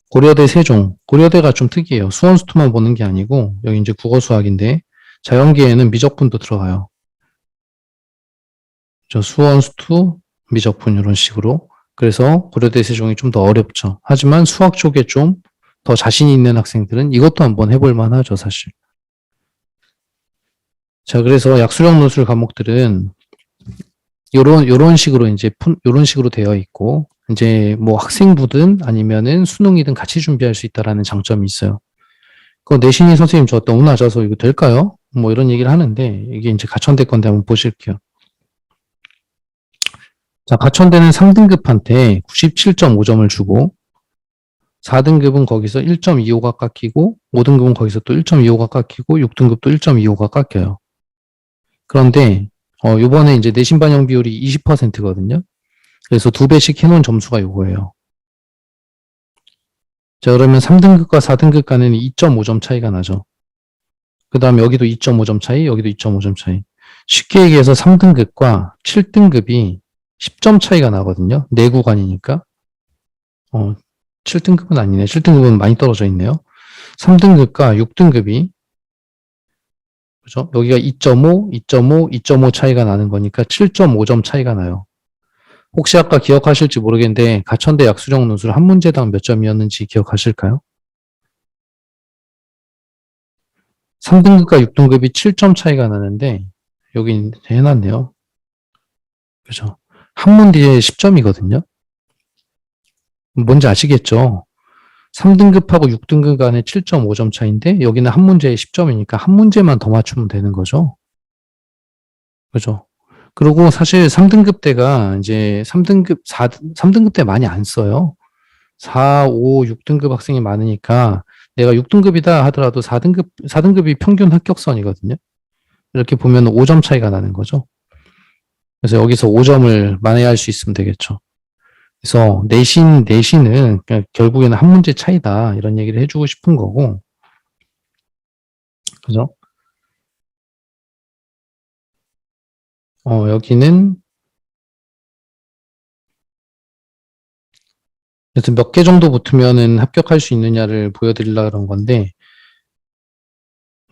고려대 세종. 고려대가 좀 특이해요. 수원수투만 보는 게 아니고 여기 이제 국어 수학인데 자연계에는 미적분도 들어가요. 수원수투, 미적분 이런 식으로. 그래서 고려대 세종이 좀 더 어렵죠. 하지만 수학 쪽에 좀 더 자신이 있는 학생들은 이것도 한번 해볼 만하죠, 사실. 자, 그래서 약수령 논술 과목들은 요런 식으로 요런 식으로 되어 있고, 이제 뭐 학생부든 아니면은 수능이든 같이 준비할 수 있다라는 장점이 있어요. 그 내신이 선생님 저 너무 낮아서 이거 될까요? 뭐 이런 얘기를 하는데, 이게 이제 가천대 건데 한번 보실게요. 자, 가천대는 3등급한테 97.5점을 주고, 4등급은 거기서 1.25가 깎이고, 5등급은 거기서 또 1.25가 깎이고, 6등급도 1.25가 깎여요. 그런데, 요번에 이제 내신 반영 비율이 20%거든요. 그래서 2배씩 해놓은 점수가 요거예요. 자, 그러면 3등급과 4등급 간에는 2.5점 차이가 나죠. 그 다음에 여기도 2.5점 차이, 여기도 2.5점 차이. 쉽게 얘기해서 3등급과 7등급이 10점 차이가 나거든요. 내 구간이니까. 7등급은 아니네. 7등급은 많이 떨어져 있네요. 3등급과 6등급이, 그죠? 여기가 2.5, 2.5, 2.5 차이가 나는 거니까 7.5점 차이가 나요. 혹시 아까 기억하실지 모르겠는데, 가천대 약수령 논술 한 문제당 몇 점이었는지 기억하실까요? 3등급과 6등급이 7점 차이가 나는데, 여기 해놨네요. 그죠? 한 문제에 10점이거든요? 뭔지 아시겠죠? 3등급하고 6등급 간에 7.5점 차이인데 여기는 한 문제에 10점이니까 한 문제만 더 맞추면 되는 거죠. 그죠? 그리고 사실 3등급 때가 이제 3등급 때 많이 안 써요. 4, 5, 6등급 학생이 많으니까 내가 6등급이다 하더라도 4등급이 평균 합격선이거든요. 이렇게 보면 5점 차이가 나는 거죠. 그래서 여기서 5점을 만회할 수 있으면 되겠죠. 그래서 내신은 그냥 결국에는 한 문제 차이다 이런 얘기를 해주고 싶은 거고, 그죠? 여기는 그래서 몇 개 정도 붙으면은 합격할 수 있느냐를 보여드리려고 그런 건데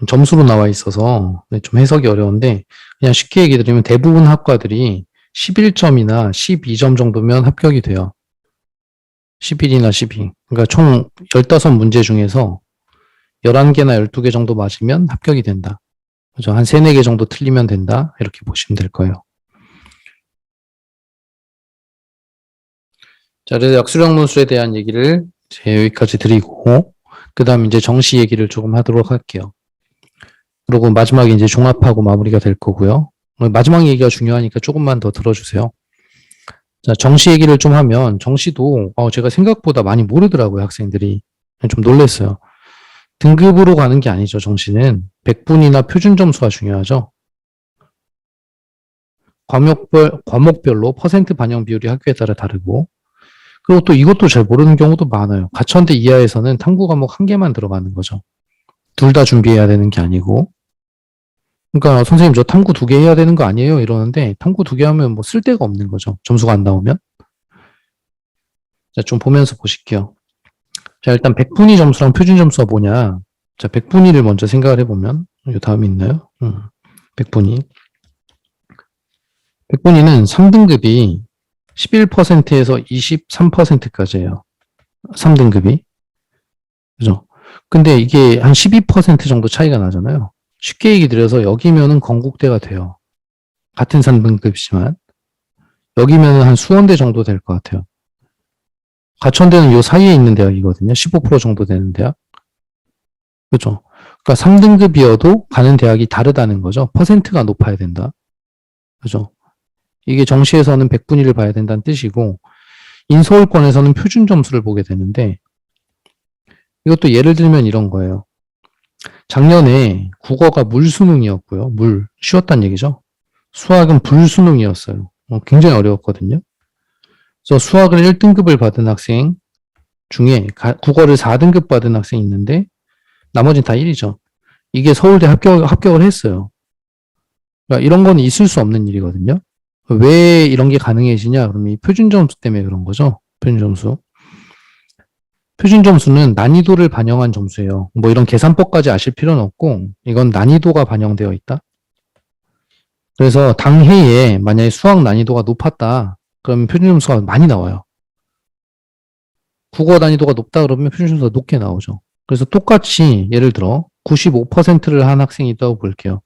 점수로 나와 있어서 좀 해석이 어려운데 그냥 쉽게 얘기 드리면 대부분 학과들이 11점이나 12점 정도면 합격이 돼요. 11이나 12. 그러니까 총 15문제 중에서 11개나 12개 정도 맞으면 합격이 된다. 그죠? 한 3, 4개 정도 틀리면 된다. 이렇게 보시면 될 거예요. 자, 그래서 역수령 논술에 대한 얘기를 여기까지 드리고, 그 다음 이제 정시 얘기를 조금 하도록 할게요. 그리고 마지막에 이제 종합하고 마무리가 될 거고요. 마지막 얘기가 중요하니까 조금만 더 들어주세요. 자, 정시 얘기를 좀 하면, 정시도 제가 생각보다 많이 모르더라고요, 학생들이. 좀 놀랐어요. 등급으로 가는 게 아니죠, 정시는. 백분위나 표준 점수가 중요하죠. 과목별로 퍼센트 반영 비율이 학교에 따라 다르고, 그리고 또 이것도 잘 모르는 경우도 많아요. 가천대 이하에서는 탐구 과목 한 개만 들어가는 거죠. 둘 다 준비해야 되는 게 아니고. 그러니까 선생님 저 탐구 2개 해야 되는 거 아니에요? 이러는데 탐구 2개 하면 뭐 쓸 데가 없는 거죠. 점수가 안 나오면. 자, 좀 보면서 보실게요. 자, 일단 백분위 점수랑 표준 점수가 뭐냐. 자, 백분위를 먼저 생각을 해보면, 요 다음에 있나요? 백분위. 백분위는 3등급이 11%에서 23%까지예요. 3등급이. 그죠? 근데 이게 한 12% 정도 차이가 나잖아요. 쉽게 얘기 드려서 여기면은 건국대가 돼요. 같은 3등급이지만. 여기면은 한 수원대 정도 될 것 같아요. 가천대는 요 사이에 있는 대학이거든요. 15% 정도 되는 대학. 그죠? 그러니까 3등급이어도 가는 대학이 다르다는 거죠. 퍼센트가 높아야 된다. 그죠? 이게 정시에서는 백분위를 봐야 된다는 뜻이고, 인서울권에서는 표준 점수를 보게 되는데, 이것도 예를 들면 이런 거예요. 작년에 국어가 물수능이었고요. 쉬웠단 얘기죠. 수학은 불수능이었어요. 굉장히 어려웠거든요. 그래서 수학을 1등급을 받은 학생 중에 국어를 4등급 받은 학생이 있는데, 나머지는 다 1이죠. 이게 서울대 합격을 했어요. 그러니까 이런 건 있을 수 없는 일이거든요. 왜 이런 게 가능해지냐? 그러면 이 표준 점수 때문에 그런 거죠. 표준 점수. 표준 점수는 난이도를 반영한 점수예요. 뭐 이런 계산법까지 아실 필요는 없고, 이건 난이도가 반영되어 있다. 그래서 당해에 만약에 수학 난이도가 높았다. 그러면 표준 점수가 많이 나와요. 국어 난이도가 높다 그러면 표준 점수가 높게 나오죠. 그래서 똑같이 예를 들어 95%를 한 학생이 있다고 볼게요.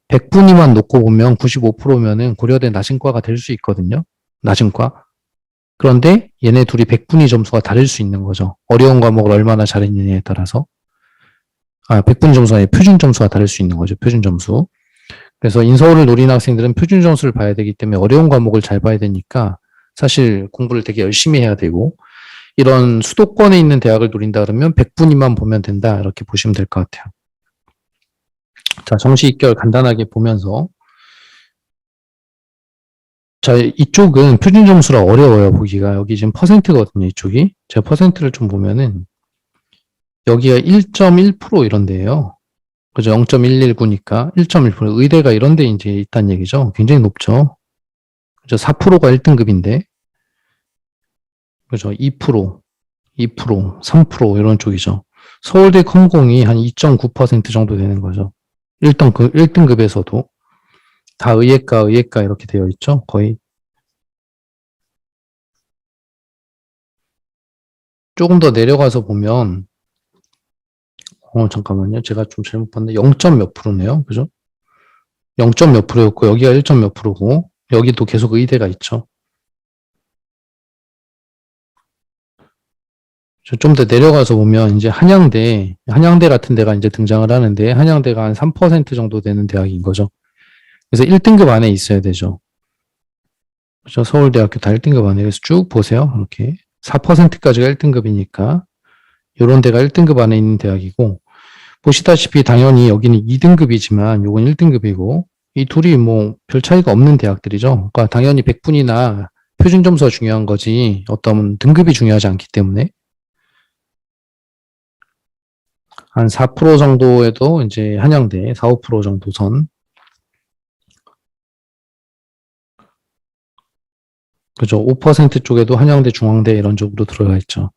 100분위만 놓고 보면 95%면은 고려대 나신과가 될 수 있거든요. 나신과. 그런데 얘네 둘이 100분위 점수가 다를 수 있는 거죠. 어려운 과목을 얼마나 잘했느냐에 따라서. 100분위 점수가 아니라 표준 점수가 다를 수 있는 거죠. 표준 점수. 그래서 인서울을 노리는 학생들은 표준 점수를 봐야 되기 때문에 어려운 과목을 잘 봐야 되니까 사실 공부를 되게 열심히 해야 되고, 이런 수도권에 있는 대학을 노린다 그러면 100분위만 보면 된다. 이렇게 보시면 될 것 같아요. 자, 정시 입결 간단하게 보면서, 자, 이쪽은 표준 점수라 어려워요, 보기가. 여기 지금 퍼센트거든요, 이쪽이. 제가 퍼센트를 좀 보면은, 여기가 1.1% 이런 데예요. 그죠? 0.119니까 1.1%. 의대가 이런 데 이제 있다는 얘기죠. 굉장히 높죠. 그죠? 4%가 1등급인데, 그죠? 2%, 3% 이런 쪽이죠. 서울대 컴공이 한 2.9% 정도 되는 거죠. 1등급에서도. 다 의예과 이렇게 되어 있죠. 거의. 조금 더 내려가서 보면, 잠깐만요. 제가 좀 잘못 봤는데 0점 몇 프로네요. 그죠? 0점 몇 프로였고 여기가 1점 몇 프로고 여기도 계속 의대가 있죠. 좀 더 내려가서 보면 이제 한양대 같은 데가 이제 등장을 하는데 한양대가 한 3% 정도 되는 대학인 거죠. 그래서 1등급 안에 있어야 되죠. 그죠? 서울대학교 다 1등급 안에. 그래서 쭉 보세요. 이렇게 4%까지가 1등급이니까 이런 데가 1등급 안에 있는 대학이고, 보시다시피 당연히 여기는 2등급이지만 요건 1등급이고 이 둘이 뭐 별 차이가 없는 대학들이죠. 그러니까 당연히 백분위나 표준 점수가 중요한 거지 어떤 등급이 중요하지 않기 때문에 한 4% 정도에도 이제 한양대 4, 5% 정도 선. 그죠. 5% 쪽에도 한양대, 중앙대 이런 쪽으로 들어가 있죠.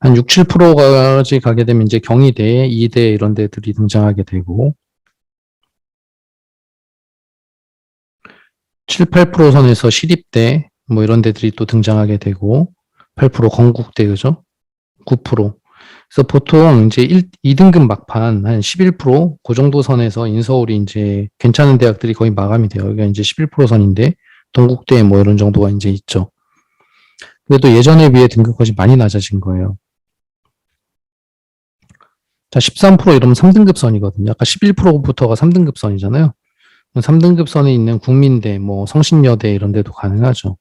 한 6, 7%까지 가게 되면 이제 경희대, 이대 이런 데들이 등장하게 되고 7, 8% 선에서 시립대 뭐 이런 데들이 또 등장하게 되고 8% 건국대, 그죠? 9%. 그래서 보통 이제 2등급 막판 한 11%, 그 정도 선에서 인서울이 이제 괜찮은 대학들이 거의 마감이 돼요. 여기가 이제 11% 선인데, 동국대 뭐 이런 정도가 이제 있죠. 그래도 예전에 비해 등급컷이 많이 낮아진 거예요. 자, 13% 이러면 3등급 선이거든요. 아까 11%부터가 3등급 선이잖아요. 3등급 선에 있는 국민대, 뭐 성신여대 이런 데도 가능하죠.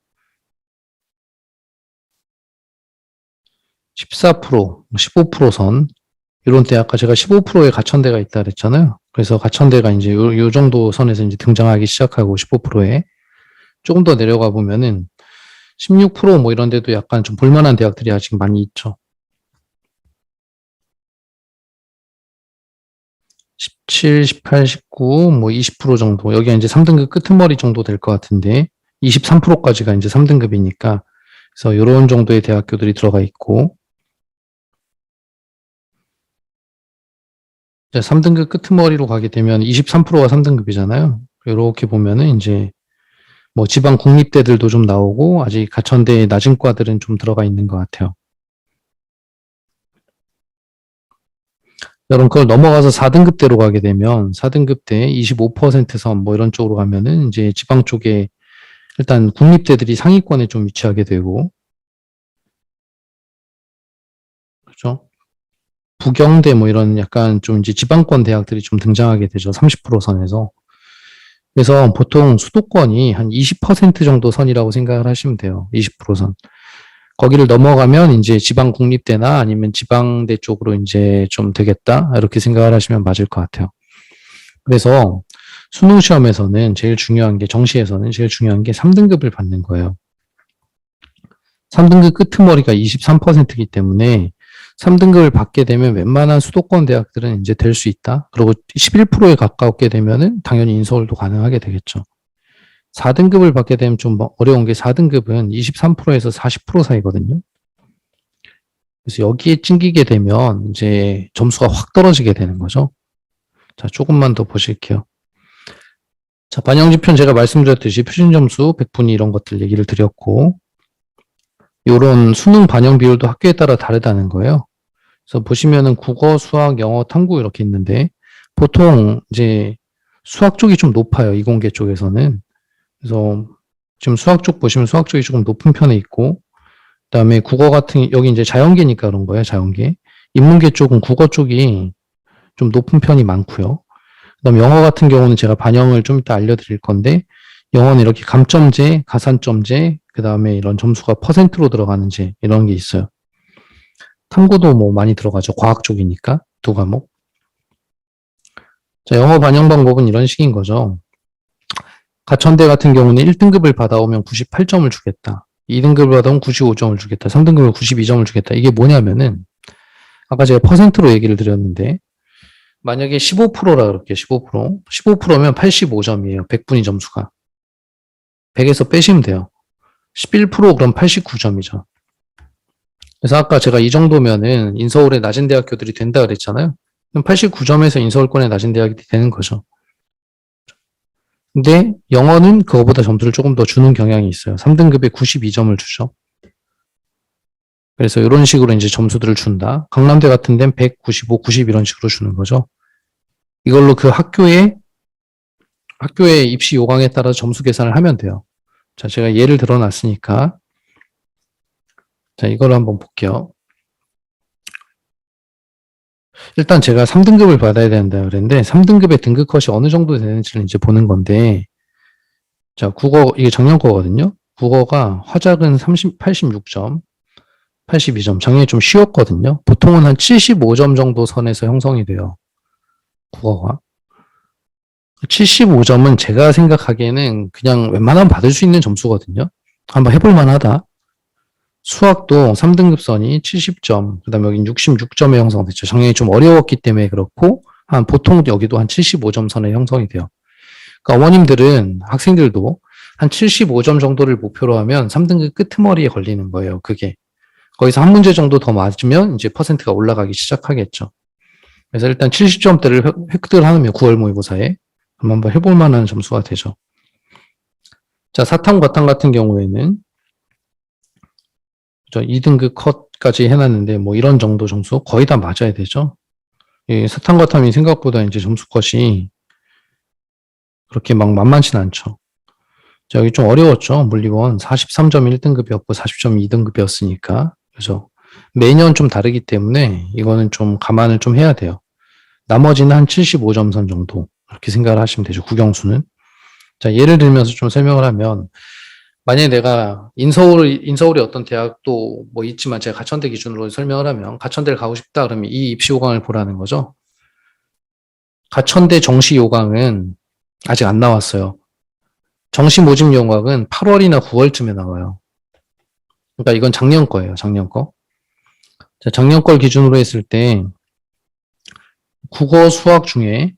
14%, 15% 선. 이런 때 아까 제가 15%의 가천대가 있다 그랬잖아요. 그래서 가천대가 이제 요 정도 선에서 이제 등장하기 시작하고 15%에 조금 더 내려가 보면은 16%뭐 이런 데도 약간 좀 볼만한 대학들이 아직 많이 있죠. 17, 18, 19, 뭐 20% 정도. 여기가 이제 3등급 끄트머리 정도 될 것 같은데 23%까지가 이제 3등급이니까 그래서 이런 정도의 대학교들이 들어가 있고 3등급 끄트머리로 가게 되면 23%가 3등급이잖아요. 이렇게 보면은 이제 뭐 지방 국립대들도 좀 나오고 아직 가천대의 낮은 과들은 좀 들어가 있는 것 같아요. 여러분 그걸 넘어가서 4등급대로 가게 되면 4등급대 25%선 뭐 이런 쪽으로 가면은 이제 지방 쪽에 일단 국립대들이 상위권에 좀 위치하게 되고 그렇죠? 부경대 뭐 이런 약간 좀 이제 지방권 대학들이 좀 등장하게 되죠. 30% 선에서. 그래서 보통 수도권이 한 20% 정도 선이라고 생각을 하시면 돼요. 20% 선. 거기를 넘어가면 이제 지방 국립대나 아니면 지방대 쪽으로 이제 좀 되겠다. 이렇게 생각을 하시면 맞을 것 같아요. 그래서 수능 시험에서는 제일 중요한 게 정시에서는 제일 중요한 게 3등급을 받는 거예요. 3등급 끄트머리가 23%이기 때문에 3등급을 받게 되면 웬만한 수도권 대학들은 이제 될 수 있다. 그리고 11%에 가깝게 되면은 당연히 인서울도 가능하게 되겠죠. 4등급을 받게 되면 좀 어려운 게 4등급은 23%에서 40% 사이거든요. 그래서 여기에 찡기게 되면 이제 점수가 확 떨어지게 되는 거죠. 자, 조금만 더 보실게요. 자, 반영지표는 제가 말씀드렸듯이 표준점수, 백분위 이런 것들 얘기를 드렸고, 요런 수능 반영 비율도 학교에 따라 다르다는 거예요. 그래서 보시면은 국어, 수학, 영어, 탐구 이렇게 있는데, 보통 이제 수학 쪽이 좀 높아요. 이공계 쪽에서는. 그래서 지금 수학 쪽 보시면 수학 쪽이 조금 높은 편에 있고, 그다음에 국어 같은 여기 이제 자연계니까 그런 거예요. 자연계. 인문계 쪽은 국어 쪽이 좀 높은 편이 많고요. 그다음 영어 같은 경우는 제가 반영을 좀 이따 알려드릴 건데 영어는 이렇게 감점제, 가산점제, 그다음에 이런 점수가 퍼센트로 들어가는지 이런 게 있어요. 탐구도 뭐 많이 들어가죠. 과학 쪽이니까 두 과목. 자, 영어 반영 방법은 이런 식인 거죠. 가천대 같은 경우는 1등급을 받아오면 98점을 주겠다. 2등급을 받아오면 95점을 주겠다. 3등급을 92점을 주겠다. 이게 뭐냐면은 아까 제가 퍼센트로 얘기를 드렸는데 만약에 15%라 그럴게요. 15%. 15%면 85점이에요. 100분위 점수가. 100에서 빼시면 돼요. 11% 그럼 89점이죠. 그래서 아까 제가 이 정도면은 인서울의 낮은 대학교들이 된다 그랬잖아요. 그럼 89점에서 인서울권의 낮은 대학이 되는 거죠. 근데 영어는 그거보다 점수를 조금 더 주는 경향이 있어요. 3등급에 92점을 주죠. 그래서 이런 식으로 이제 점수들을 준다. 강남대 같은 데는 100, 95, 90 이런 식으로 주는 거죠. 이걸로 그 학교의 입시 요강에 따라 점수 계산을 하면 돼요. 자, 제가 예를 들어 놨으니까 자, 이걸 한번 볼게요. 일단 제가 3등급을 받아야 된다 그랬는데 3등급의 등급 컷이 어느 정도 되는지를 이제 보는 건데 자, 국어 이게 작년 거거든요. 국어가 화작은 86점, 82점. 작년에 좀 쉬웠거든요. 보통은 한 75점 정도 선에서 형성이 돼요. 국어가. 75점은 제가 생각하기에는 그냥 웬만하면 받을 수 있는 점수거든요. 한번 해볼 만하다. 수학도 3등급 선이 70점, 그 다음에 여긴 66점에 형성됐죠. 작년에 좀 어려웠기 때문에 그렇고, 보통 여기도 한 75점 선에 형성이 돼요. 그러니까 어머님들은, 학생들도 한 75점 정도를 목표로 하면 3등급 끄트머리에 걸리는 거예요, 그게. 거기서 한 문제 정도 더 맞으면 이제 퍼센트가 올라가기 시작하겠죠. 그래서 일단 70점대를 획득을 하면 9월 모의고사에 그럼 한번 해볼 만한 점수가 되죠. 자, 사탐, 과탐 같은 경우에는 저 2등급 컷까지 해놨는데 뭐 이런 정도 점수 거의 다 맞아야 되죠. 이 사탐과 탐이 생각보다 이제 점수 컷이 그렇게 막 만만치는 않죠. 자, 여기 좀 어려웠죠. 물리원 43점 1등급이었고 40점 2등급이었으니까. 그죠? 매년 좀 다르기 때문에 이거는 좀 감안을 좀 해야 돼요. 나머지는 한 75점 선 정도. 이렇게 생각을 하시면 되죠. 국영수는. 자, 예를 들면서 좀 설명을 하면, 만약에 내가 인서울이 어떤 대학도 뭐 있지만 제가 가천대 기준으로 설명을 하면, 가천대를 가고 싶다 그러면 이 입시 요강을 보라는 거죠. 가천대 정시 요강은 아직 안 나왔어요. 정시 모집 요강은 8월이나 9월쯤에 나와요. 그러니까 이건 작년 거예요. 작년 거. 자, 작년 걸 기준으로 했을 때, 국어 수학 중에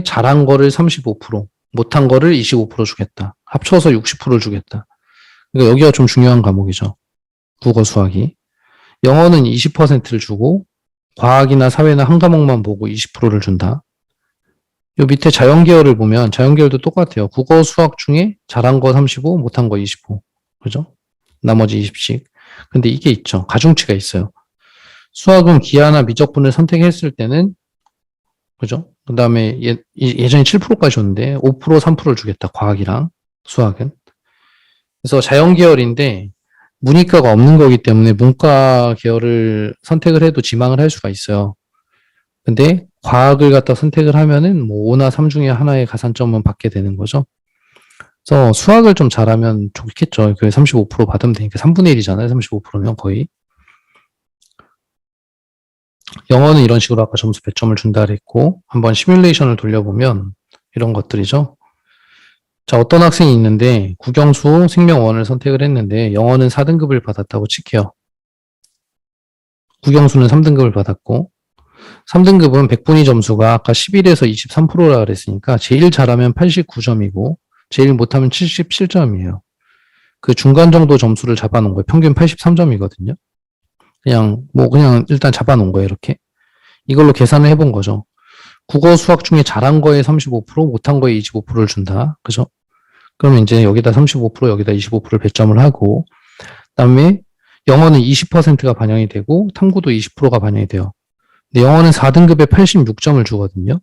잘한 거를 35%, 못한 거를 25% 주겠다. 합쳐서 60%를 주겠다. 그러니까 여기가 좀 중요한 과목이죠. 국어 수학이. 영어는 20%를 주고 과학이나 사회나 한 과목만 보고 20%를 준다. 요 밑에 자연계열을 보면 자연계열도 똑같아요. 국어 수학 중에 잘한 거 35, 못한 거 25. 그죠? 나머지 20씩. 근데 이게 있죠. 가중치가 있어요. 수학은 기하나 미적분을 선택했을 때는 그죠? 그 다음에 예전에 7%까지 줬는데 5%, 3%를 주겠다. 과학이랑 수학은. 그래서 자연계열인데 문이과가 없는 거기 때문에 문과 계열을 선택을 해도 지망을 할 수가 있어요. 근데 과학을 갖다 선택을 하면은 뭐 5나 3 중에 하나의 가산점은 받게 되는 거죠. 그래서 수학을 좀 잘하면 좋겠죠. 그 35% 받으면 되니까 3분의 1이잖아요. 35%면 거의. 영어는 이런 식으로 아까 점수 100점을 준다 그랬고 한번 시뮬레이션을 돌려보면 이런 것들이죠. 자, 어떤 학생이 있는데 국영수 생명원을 선택을 했는데 영어는 4등급을 받았다고 칠게요. 국영수는 3등급을 받았고 3등급은 100분위 점수가 아까 11에서 23%라 그랬으니까 제일 잘하면 89점이고 제일 못하면 77점이에요. 그 중간 정도 점수를 잡아놓은 거예요. 평균 83점이거든요. 그냥 일단 잡아놓은 거예요. 이렇게. 이걸로 계산을 해본 거죠. 국어 수학 중에 잘한 거에 35%, 못한 거에 25%를 준다. 그죠? 그러면 이제 여기다 35%, 여기다 25%를 배점을 하고, 그다음에 영어는 20%가 반영이 되고, 탐구도 20%가 반영이 돼요. 근데 영어는 4등급에 86점을 주거든요.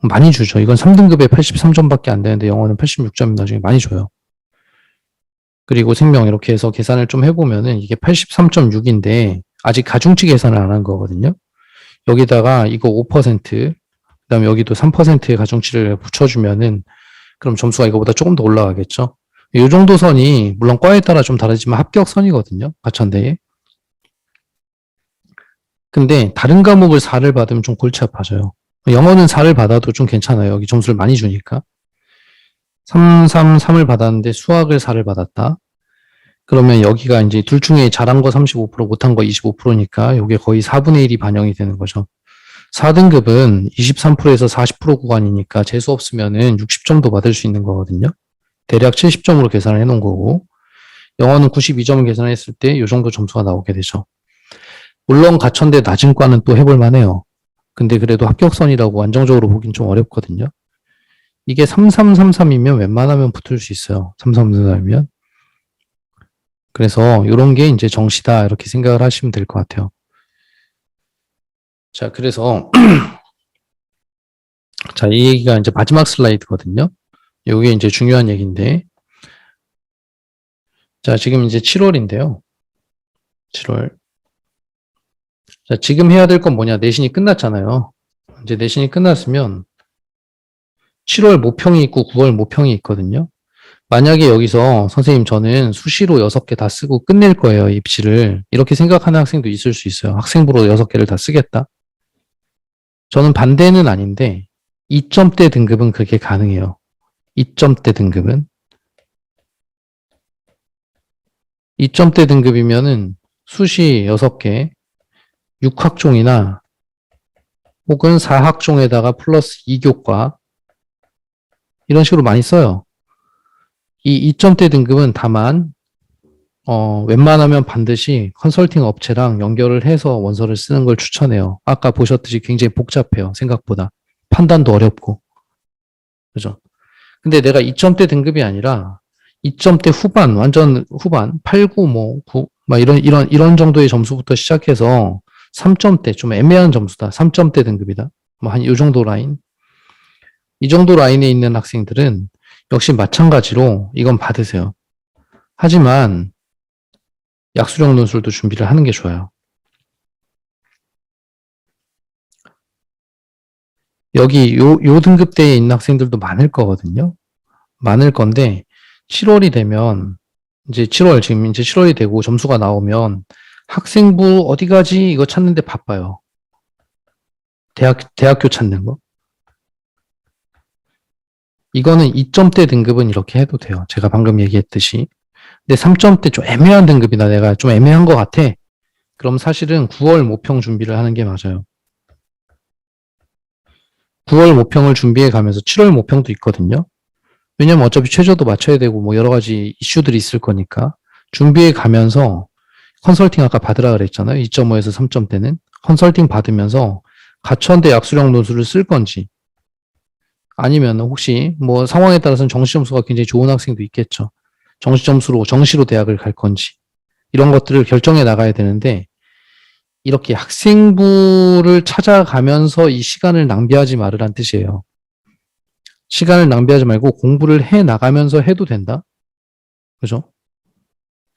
많이 주죠. 이건 3등급에 83점밖에 안 되는데 영어는 86점 나중에 많이 줘요. 그리고 생명 이렇게 해서 계산을 좀 해보면은 이게 83.6인데 아직 가중치 계산을 안 한 거거든요. 여기다가 이거 5%, 그다음에 여기도 3%의 가중치를 붙여주면은 그럼 점수가 이거보다 조금 더 올라가겠죠. 이 정도 선이 물론 과에 따라 좀 다르지만 합격선이거든요. 가천대에. 근데 다른 과목을 4를 받으면 좀 골치 아파져요. 영어는 4를 받아도 좀 괜찮아요. 여기 점수를 많이 주니까. 3, 3, 3을 받았는데 수학을 4를 받았다. 그러면 여기가 이제 둘 중에 잘한 거 35%, 못한 거 25%니까 이게 거의 4분의 1이 반영이 되는 거죠. 4등급은 23%에서 40% 구간이니까 재수 없으면은 60점도 받을 수 있는 거거든요. 대략 70점으로 계산을 해놓은 거고, 영어는 92점을 계산했을 때 이 정도 점수가 나오게 되죠. 물론 가천대 낮은 과는 또 해볼 만해요. 근데 그래도 합격선이라고 안정적으로 보긴 좀 어렵거든요. 이게 3333이면 웬만하면 붙을 수 있어요. 3333이면. 그래서 이런 게 이제 정시다 이렇게 생각을 하시면 될 것 같아요. 자, 그래서 자, 이 얘기가 이제 마지막 슬라이드거든요. 이게 이제 중요한 얘기인데, 자, 지금 이제 7월인데요. 7월. 자, 지금 해야 될 건 뭐냐? 내신이 끝났잖아요. 이제 내신이 끝났으면 7월 모평이 있고 9월 모평이 있거든요. 만약에 여기서 선생님 저는 수시로 6개 다 쓰고 끝낼 거예요, 입시를. 이렇게 생각하는 학생도 있을 수 있어요. 학생부로 6개를 다 쓰겠다. 저는 반대는 아닌데 2점대 등급은 그게 가능해요. 2점대 등급은. 2점대 등급이면은 수시 6개, 6학종이나 혹은 4학종에다가 플러스 2교과 이런 식으로 많이 써요. 이 2점대 등급은 다만 웬만하면 반드시 컨설팅 업체랑 연결을 해서 원서를 쓰는 걸 추천해요. 아까 보셨듯이 굉장히 복잡해요. 생각보다. 판단도 어렵고. 그죠? 근데 내가 2점대 등급이 아니라 2점대 후반, 완전 후반, 8, 9, 뭐, 9, 막 이런 정도의 점수부터 시작해서 3점대, 좀 애매한 점수다. 3점대 등급이다. 뭐 한 이 정도 라인. 이 정도 라인에 있는 학생들은 역시 마찬가지로 이건 받으세요. 하지만 약수령 논술도 준비를 하는 게 좋아요. 여기 요 등급대에 있는 학생들도 많을 거거든요. 많을 건데 7월이 되면 이제 7월 지금 이제 7월이 되고 점수가 나오면 학생부 어디 가지 이거 찾는데 바빠요. 대학교 찾는 거. 이거는 2점대 등급은 이렇게 해도 돼요. 제가 방금 얘기했듯이. 근데 3점대 좀 애매한 등급이다. 내가 좀 애매한 것 같아. 그럼 사실은 9월 모평 준비를 하는 게 맞아요. 9월 모평을 준비해 가면서 7월 모평도 있거든요. 왜냐면 어차피 최저도 맞춰야 되고 뭐 여러 가지 이슈들이 있을 거니까 준비해 가면서 컨설팅 아까 받으라 그랬잖아요. 2.5에서 3점대는 컨설팅 받으면서 가천대 약수령 논술을 쓸 건지 아니면 혹시 뭐 상황에 따라서는 정시 점수가 굉장히 좋은 학생도 있겠죠. 정시로 대학을 갈 건지 이런 것들을 결정해 나가야 되는데 이렇게 학생부를 찾아가면서 이 시간을 낭비하지 말으란 뜻이에요. 시간을 낭비하지 말고 공부를 해 나가면서 해도 된다. 그죠?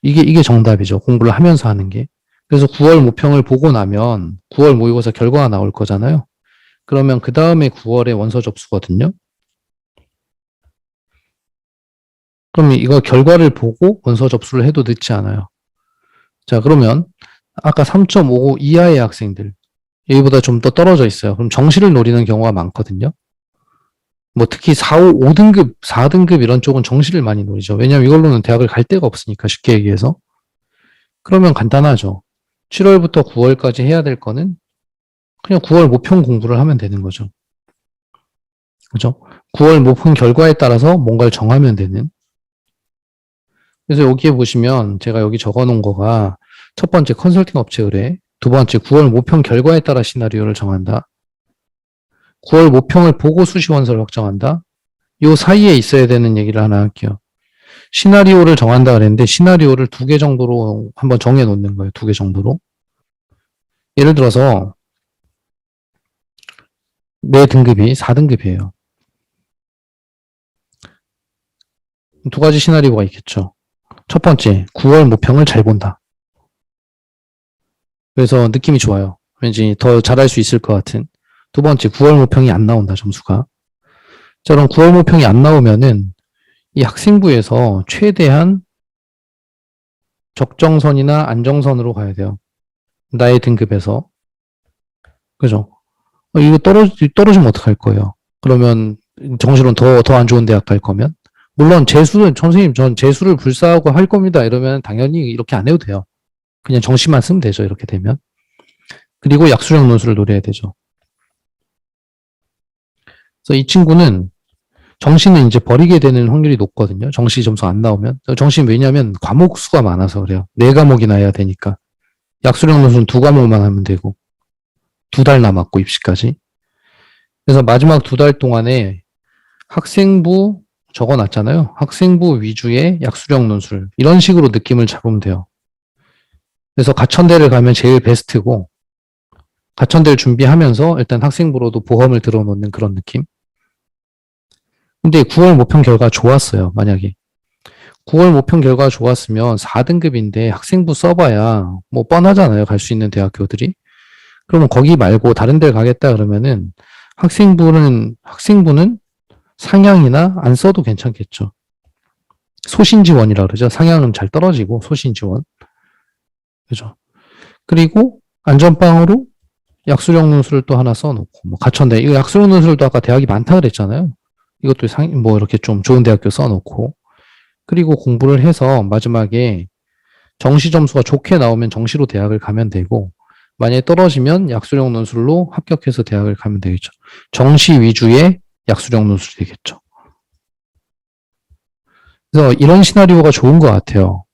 이게 정답이죠. 공부를 하면서 하는 게. 그래서 9월 모평을 보고 나면 9월 모의고사 결과가 나올 거잖아요. 그러면 그 다음에 9월에 원서 접수거든요. 그럼 이거 결과를 보고 원서 접수를 해도 늦지 않아요. 자, 그러면 아까 3.55 이하의 학생들, 여기보다 좀 더 떨어져 있어요. 그럼 정시를 노리는 경우가 많거든요. 뭐 특히 4, 5등급, 4등급 이런 쪽은 정시를 많이 노리죠. 왜냐하면 이걸로는 대학을 갈 데가 없으니까 쉽게 얘기해서. 그러면 간단하죠. 7월부터 9월까지 해야 될 거는 그냥 9월 모평 공부를 하면 되는 거죠. 그죠? 9월 모평 결과에 따라서 뭔가를 정하면 되는. 그래서 여기에 보시면 제가 여기 적어 놓은 거가 첫 번째 컨설팅 업체 의뢰, 두 번째 9월 모평 결과에 따라 시나리오를 정한다. 9월 모평을 보고 수시원서를 확정한다. 요 사이에 있어야 되는 얘기를 하나 할게요. 시나리오를 정한다 그랬는데 시나리오를 2개 정도로 한번 정해 놓는 거예요. 2개 정도로. 예를 들어서 내 등급이 4등급이에요. 두 가지 시나리오가 있겠죠. 첫 번째, 9월 모평을 잘 본다. 그래서 느낌이 좋아요. 왠지 더 잘할 수 있을 것 같은. 두 번째, 9월 모평이 안 나온다, 점수가. 자, 그럼 9월 모평이 안 나오면은 이 학생부에서 최대한 적정선이나 안정선으로 가야 돼요. 나의 등급에서. 그죠? 이거 떨어지면 어떡할 거예요? 그러면 정시론 더 안 좋은 대학 갈 거면? 물론 재수는, 선생님, 전 재수를 불사하고 할 겁니다. 이러면 당연히 이렇게 안 해도 돼요. 그냥 정시만 쓰면 되죠. 이렇게 되면. 그리고 약수령 논술을 노려야 되죠. 그래서 이 친구는 정시는 이제 버리게 되는 확률이 높거든요. 정시 점수 안 나오면. 정시는 왜냐면 과목 수가 많아서 그래요. 4과목이나 해야 되니까. 약수령 논술은 2과목만 하면 되고. 2달 남았고, 입시까지. 그래서 마지막 2달 동안에 학생부 적어놨잖아요. 학생부 위주의 약수령 논술. 이런 식으로 느낌을 잡으면 돼요. 그래서 가천대를 가면 제일 베스트고, 가천대를 준비하면서 일단 학생부로도 보험을 들어놓는 그런 느낌. 근데 9월 모평 결과 좋았어요, 만약에. 9월 모평 결과 좋았으면 4등급인데 학생부 써봐야 뭐 뻔하잖아요, 갈 수 있는 대학교들이. 그러면 거기 말고 다른 데를 가겠다 그러면은 학생부는 상향이나 안 써도 괜찮겠죠. 소신지원이라 그러죠. 상향은 잘 떨어지고 소신지원. 그죠. 그리고 안전빵으로 약수령 논술을 또 하나 써놓고, 뭐 가천대, 이거 약수령 논술도 아까 대학이 많다 그랬잖아요. 이것도 뭐 이렇게 좀 좋은 대학교 써놓고, 그리고 공부를 해서 마지막에 정시 점수가 좋게 나오면 정시로 대학을 가면 되고, 만약에 떨어지면 약수령 논술로 합격해서 대학을 가면 되겠죠. 정시 위주의 약수령 논술이 되겠죠. 그래서 이런 시나리오가 좋은 것 같아요.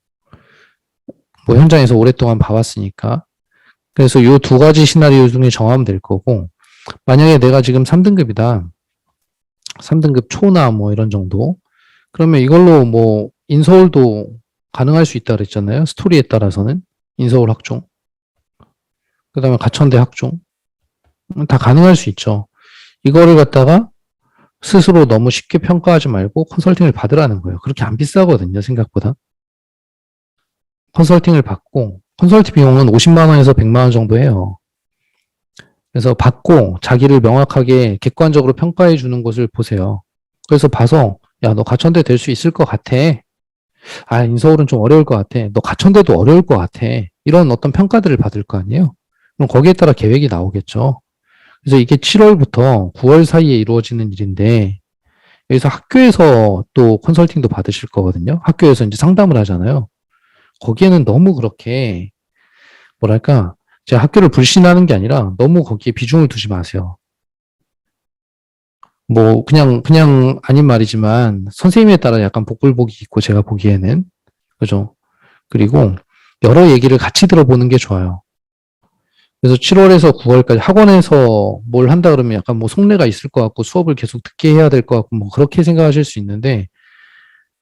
뭐 현장에서 오랫동안 봐왔으니까. 그래서 이 2가지 시나리오 중에 정하면 될 거고, 만약에 내가 지금 3등급이다. 3등급 초나 뭐 이런 정도. 그러면 이걸로 뭐 인서울도 가능할 수 있다 그랬잖아요. 스토리에 따라서는. 인서울 학종, 그 다음에 가천대 학종, 다 가능할 수 있죠. 이거를 갖다가 스스로 너무 쉽게 평가하지 말고 컨설팅을 받으라는 거예요. 그렇게 안 비싸거든요, 생각보다. 컨설팅을 받고, 컨설팅 비용은 50만 원에서 100만 원 정도 해요. 그래서 받고 자기를 명확하게 객관적으로 평가해 주는 것을 보세요. 그래서 봐서, 야, 너 가천대 될 수 있을 것 같아. 아, 인서울은 좀 어려울 것 같아. 너 가천대도 어려울 것 같아. 이런 어떤 평가들을 받을 거 아니에요? 그럼 거기에 따라 계획이 나오겠죠. 그래서 이게 7월부터 9월 사이에 이루어지는 일인데, 여기서 학교에서 또 컨설팅도 받으실 거거든요. 학교에서 이제 상담을 하잖아요. 거기에는 너무 그렇게, 뭐랄까, 제가 학교를 불신하는 게 아니라 너무 거기에 비중을 두지 마세요. 뭐, 그냥 아닌 말이지만, 선생님에 따라 약간 복불복이 있고, 제가 보기에는. 그죠? 그리고 여러 얘기를 같이 들어보는 게 좋아요. 그래서 7월에서 9월까지 학원에서 뭘 한다 그러면 약간 뭐 속내가 있을 것 같고 수업을 계속 듣게 해야 될 것 같고 뭐 그렇게 생각하실 수 있는데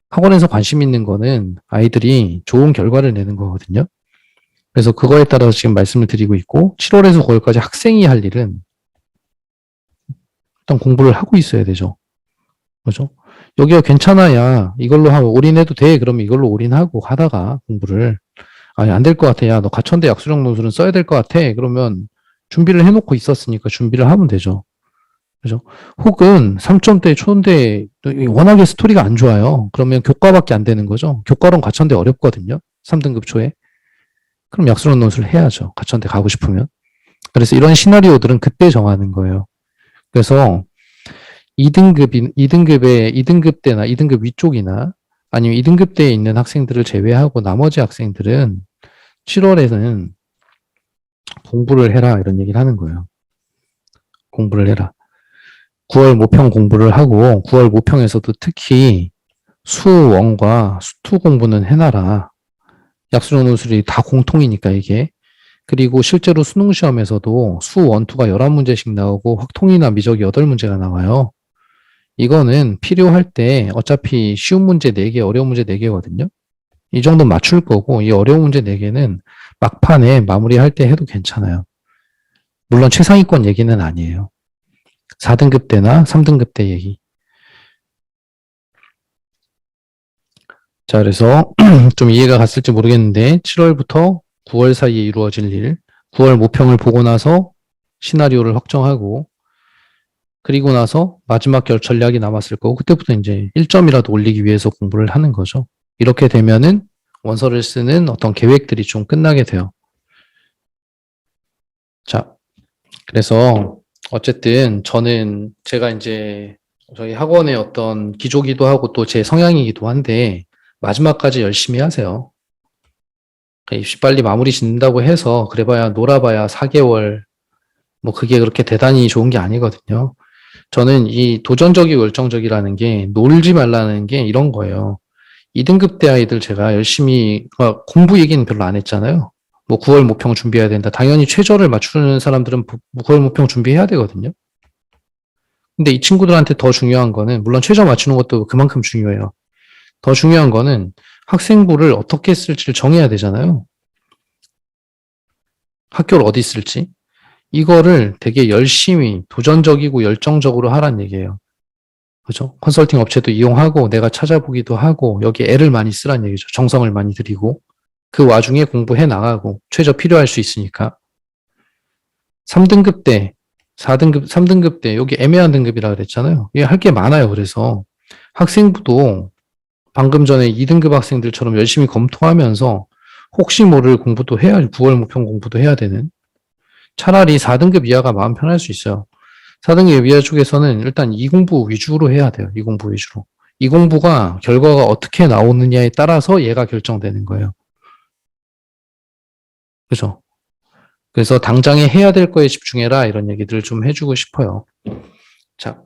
학원에서 관심 있는 거는 아이들이 좋은 결과를 내는 거거든요. 그래서 그거에 따라서 지금 말씀을 드리고 있고 7월에서 9월까지 학생이 할 일은 일단 공부를 하고 있어야 되죠. 그죠? 여기가 괜찮아야 이걸로 하고 올인해도 돼. 그러면 이걸로 올인하고 하다가 공부를 아니, 안 될 것 같아. 야, 너 가천대 약수령 논술은 써야 될 것 같아. 그러면 준비를 해놓고 있었으니까 준비를 하면 되죠. 그죠? 혹은 3점대, 초대, 워낙에 스토리가 안 좋아요. 그러면 교과밖에 안 되는 거죠. 교과론 가천대 어렵거든요. 3등급 초에. 그럼 약수령 논술을 해야죠. 가천대 가고 싶으면. 그래서 이런 시나리오들은 그때 정하는 거예요. 그래서 2등급 대나 2등급 위쪽이나 아니면 2등급 대에 있는 학생들을 제외하고 나머지 학생들은 7월에는 공부를 해라 이런 얘기를 하는 거예요. 공부를 해라. 9월 모평 공부를 하고 9월 모평에서도 특히 수원과 수투 공부는 해놔라. 약수령 논술이 다 공통이니까 이게. 그리고 실제로 수능 시험에서도 수원투가 11문제씩 나오고 확통이나 미적이 8문제가 나와요. 이거는 필요할 때 어차피 쉬운 문제 4개, 어려운 문제 4개거든요. 이 정도 맞출 거고 이 어려운 문제 4개는 막판에 마무리할 때 해도 괜찮아요. 물론 최상위권 얘기는 아니에요. 4등급 때나 3등급 때 얘기. 자, 그래서 좀 이해가 갔을지 모르겠는데 7월부터 9월 사이에 이루어질 일, 9월 모평을 보고 나서 시나리오를 확정하고 그리고 나서 마지막 전략이 남았을 거고 그때부터 이제 1점이라도 올리기 위해서 공부를 하는 거죠. 이렇게 되면은 원서를 쓰는 어떤 계획들이 좀 끝나게 돼요. 자, 그래서 어쨌든 저는 제가 이제 저희 학원의 어떤 기조기도 하고 또 제 성향이기도 한데 마지막까지 열심히 하세요. 입시 빨리 마무리 짓는다고 해서 그래봐야 놀아봐야 4개월 뭐 그게 그렇게 대단히 좋은 게 아니거든요. 저는 이 도전적이고 열정적이라는 게 놀지 말라는 게 이런 거예요. 2등급 대 아이들 제가 열심히 공부 얘기는 별로 안 했잖아요. 뭐 9월 모평 준비해야 된다. 당연히 최저를 맞추는 사람들은 9월 모평 준비해야 되거든요. 근데 이 친구들한테 더 중요한 거는 물론 최저 맞추는 것도 그만큼 중요해요. 더 중요한 거는 학생부를 어떻게 쓸지를 정해야 되잖아요. 학교를 어디 쓸지. 이거를 되게 열심히 도전적이고 열정적으로 하란 얘기예요. 그죠? 컨설팅 업체도 이용하고 내가 찾아보기도 하고 여기 애를 많이 쓰란 얘기죠. 정성을 많이 들이고 그 와중에 공부해 나가고 최저 필요할 수 있으니까 3등급 때 4등급 3등급 때 여기 애매한 등급이라 그랬잖아요. 이게 할 게 많아요. 그래서 학생부도 방금 전에 2등급 학생들처럼 열심히 검토하면서 혹시 모를 공부도 해야 9월 모평 공부도 해야 되는 차라리 4등급 이하가 마음 편할 수 있어요. 4등급 이하 쪽에서는 일단 이 공부 위주로 해야 돼요. 이 공부 위주로. 이 공부가 결과가 어떻게 나오느냐에 따라서 얘가 결정되는 거예요. 그죠? 그래서 당장에 해야 될 거에 집중해라 이런 얘기들을 좀 해주고 싶어요. 자,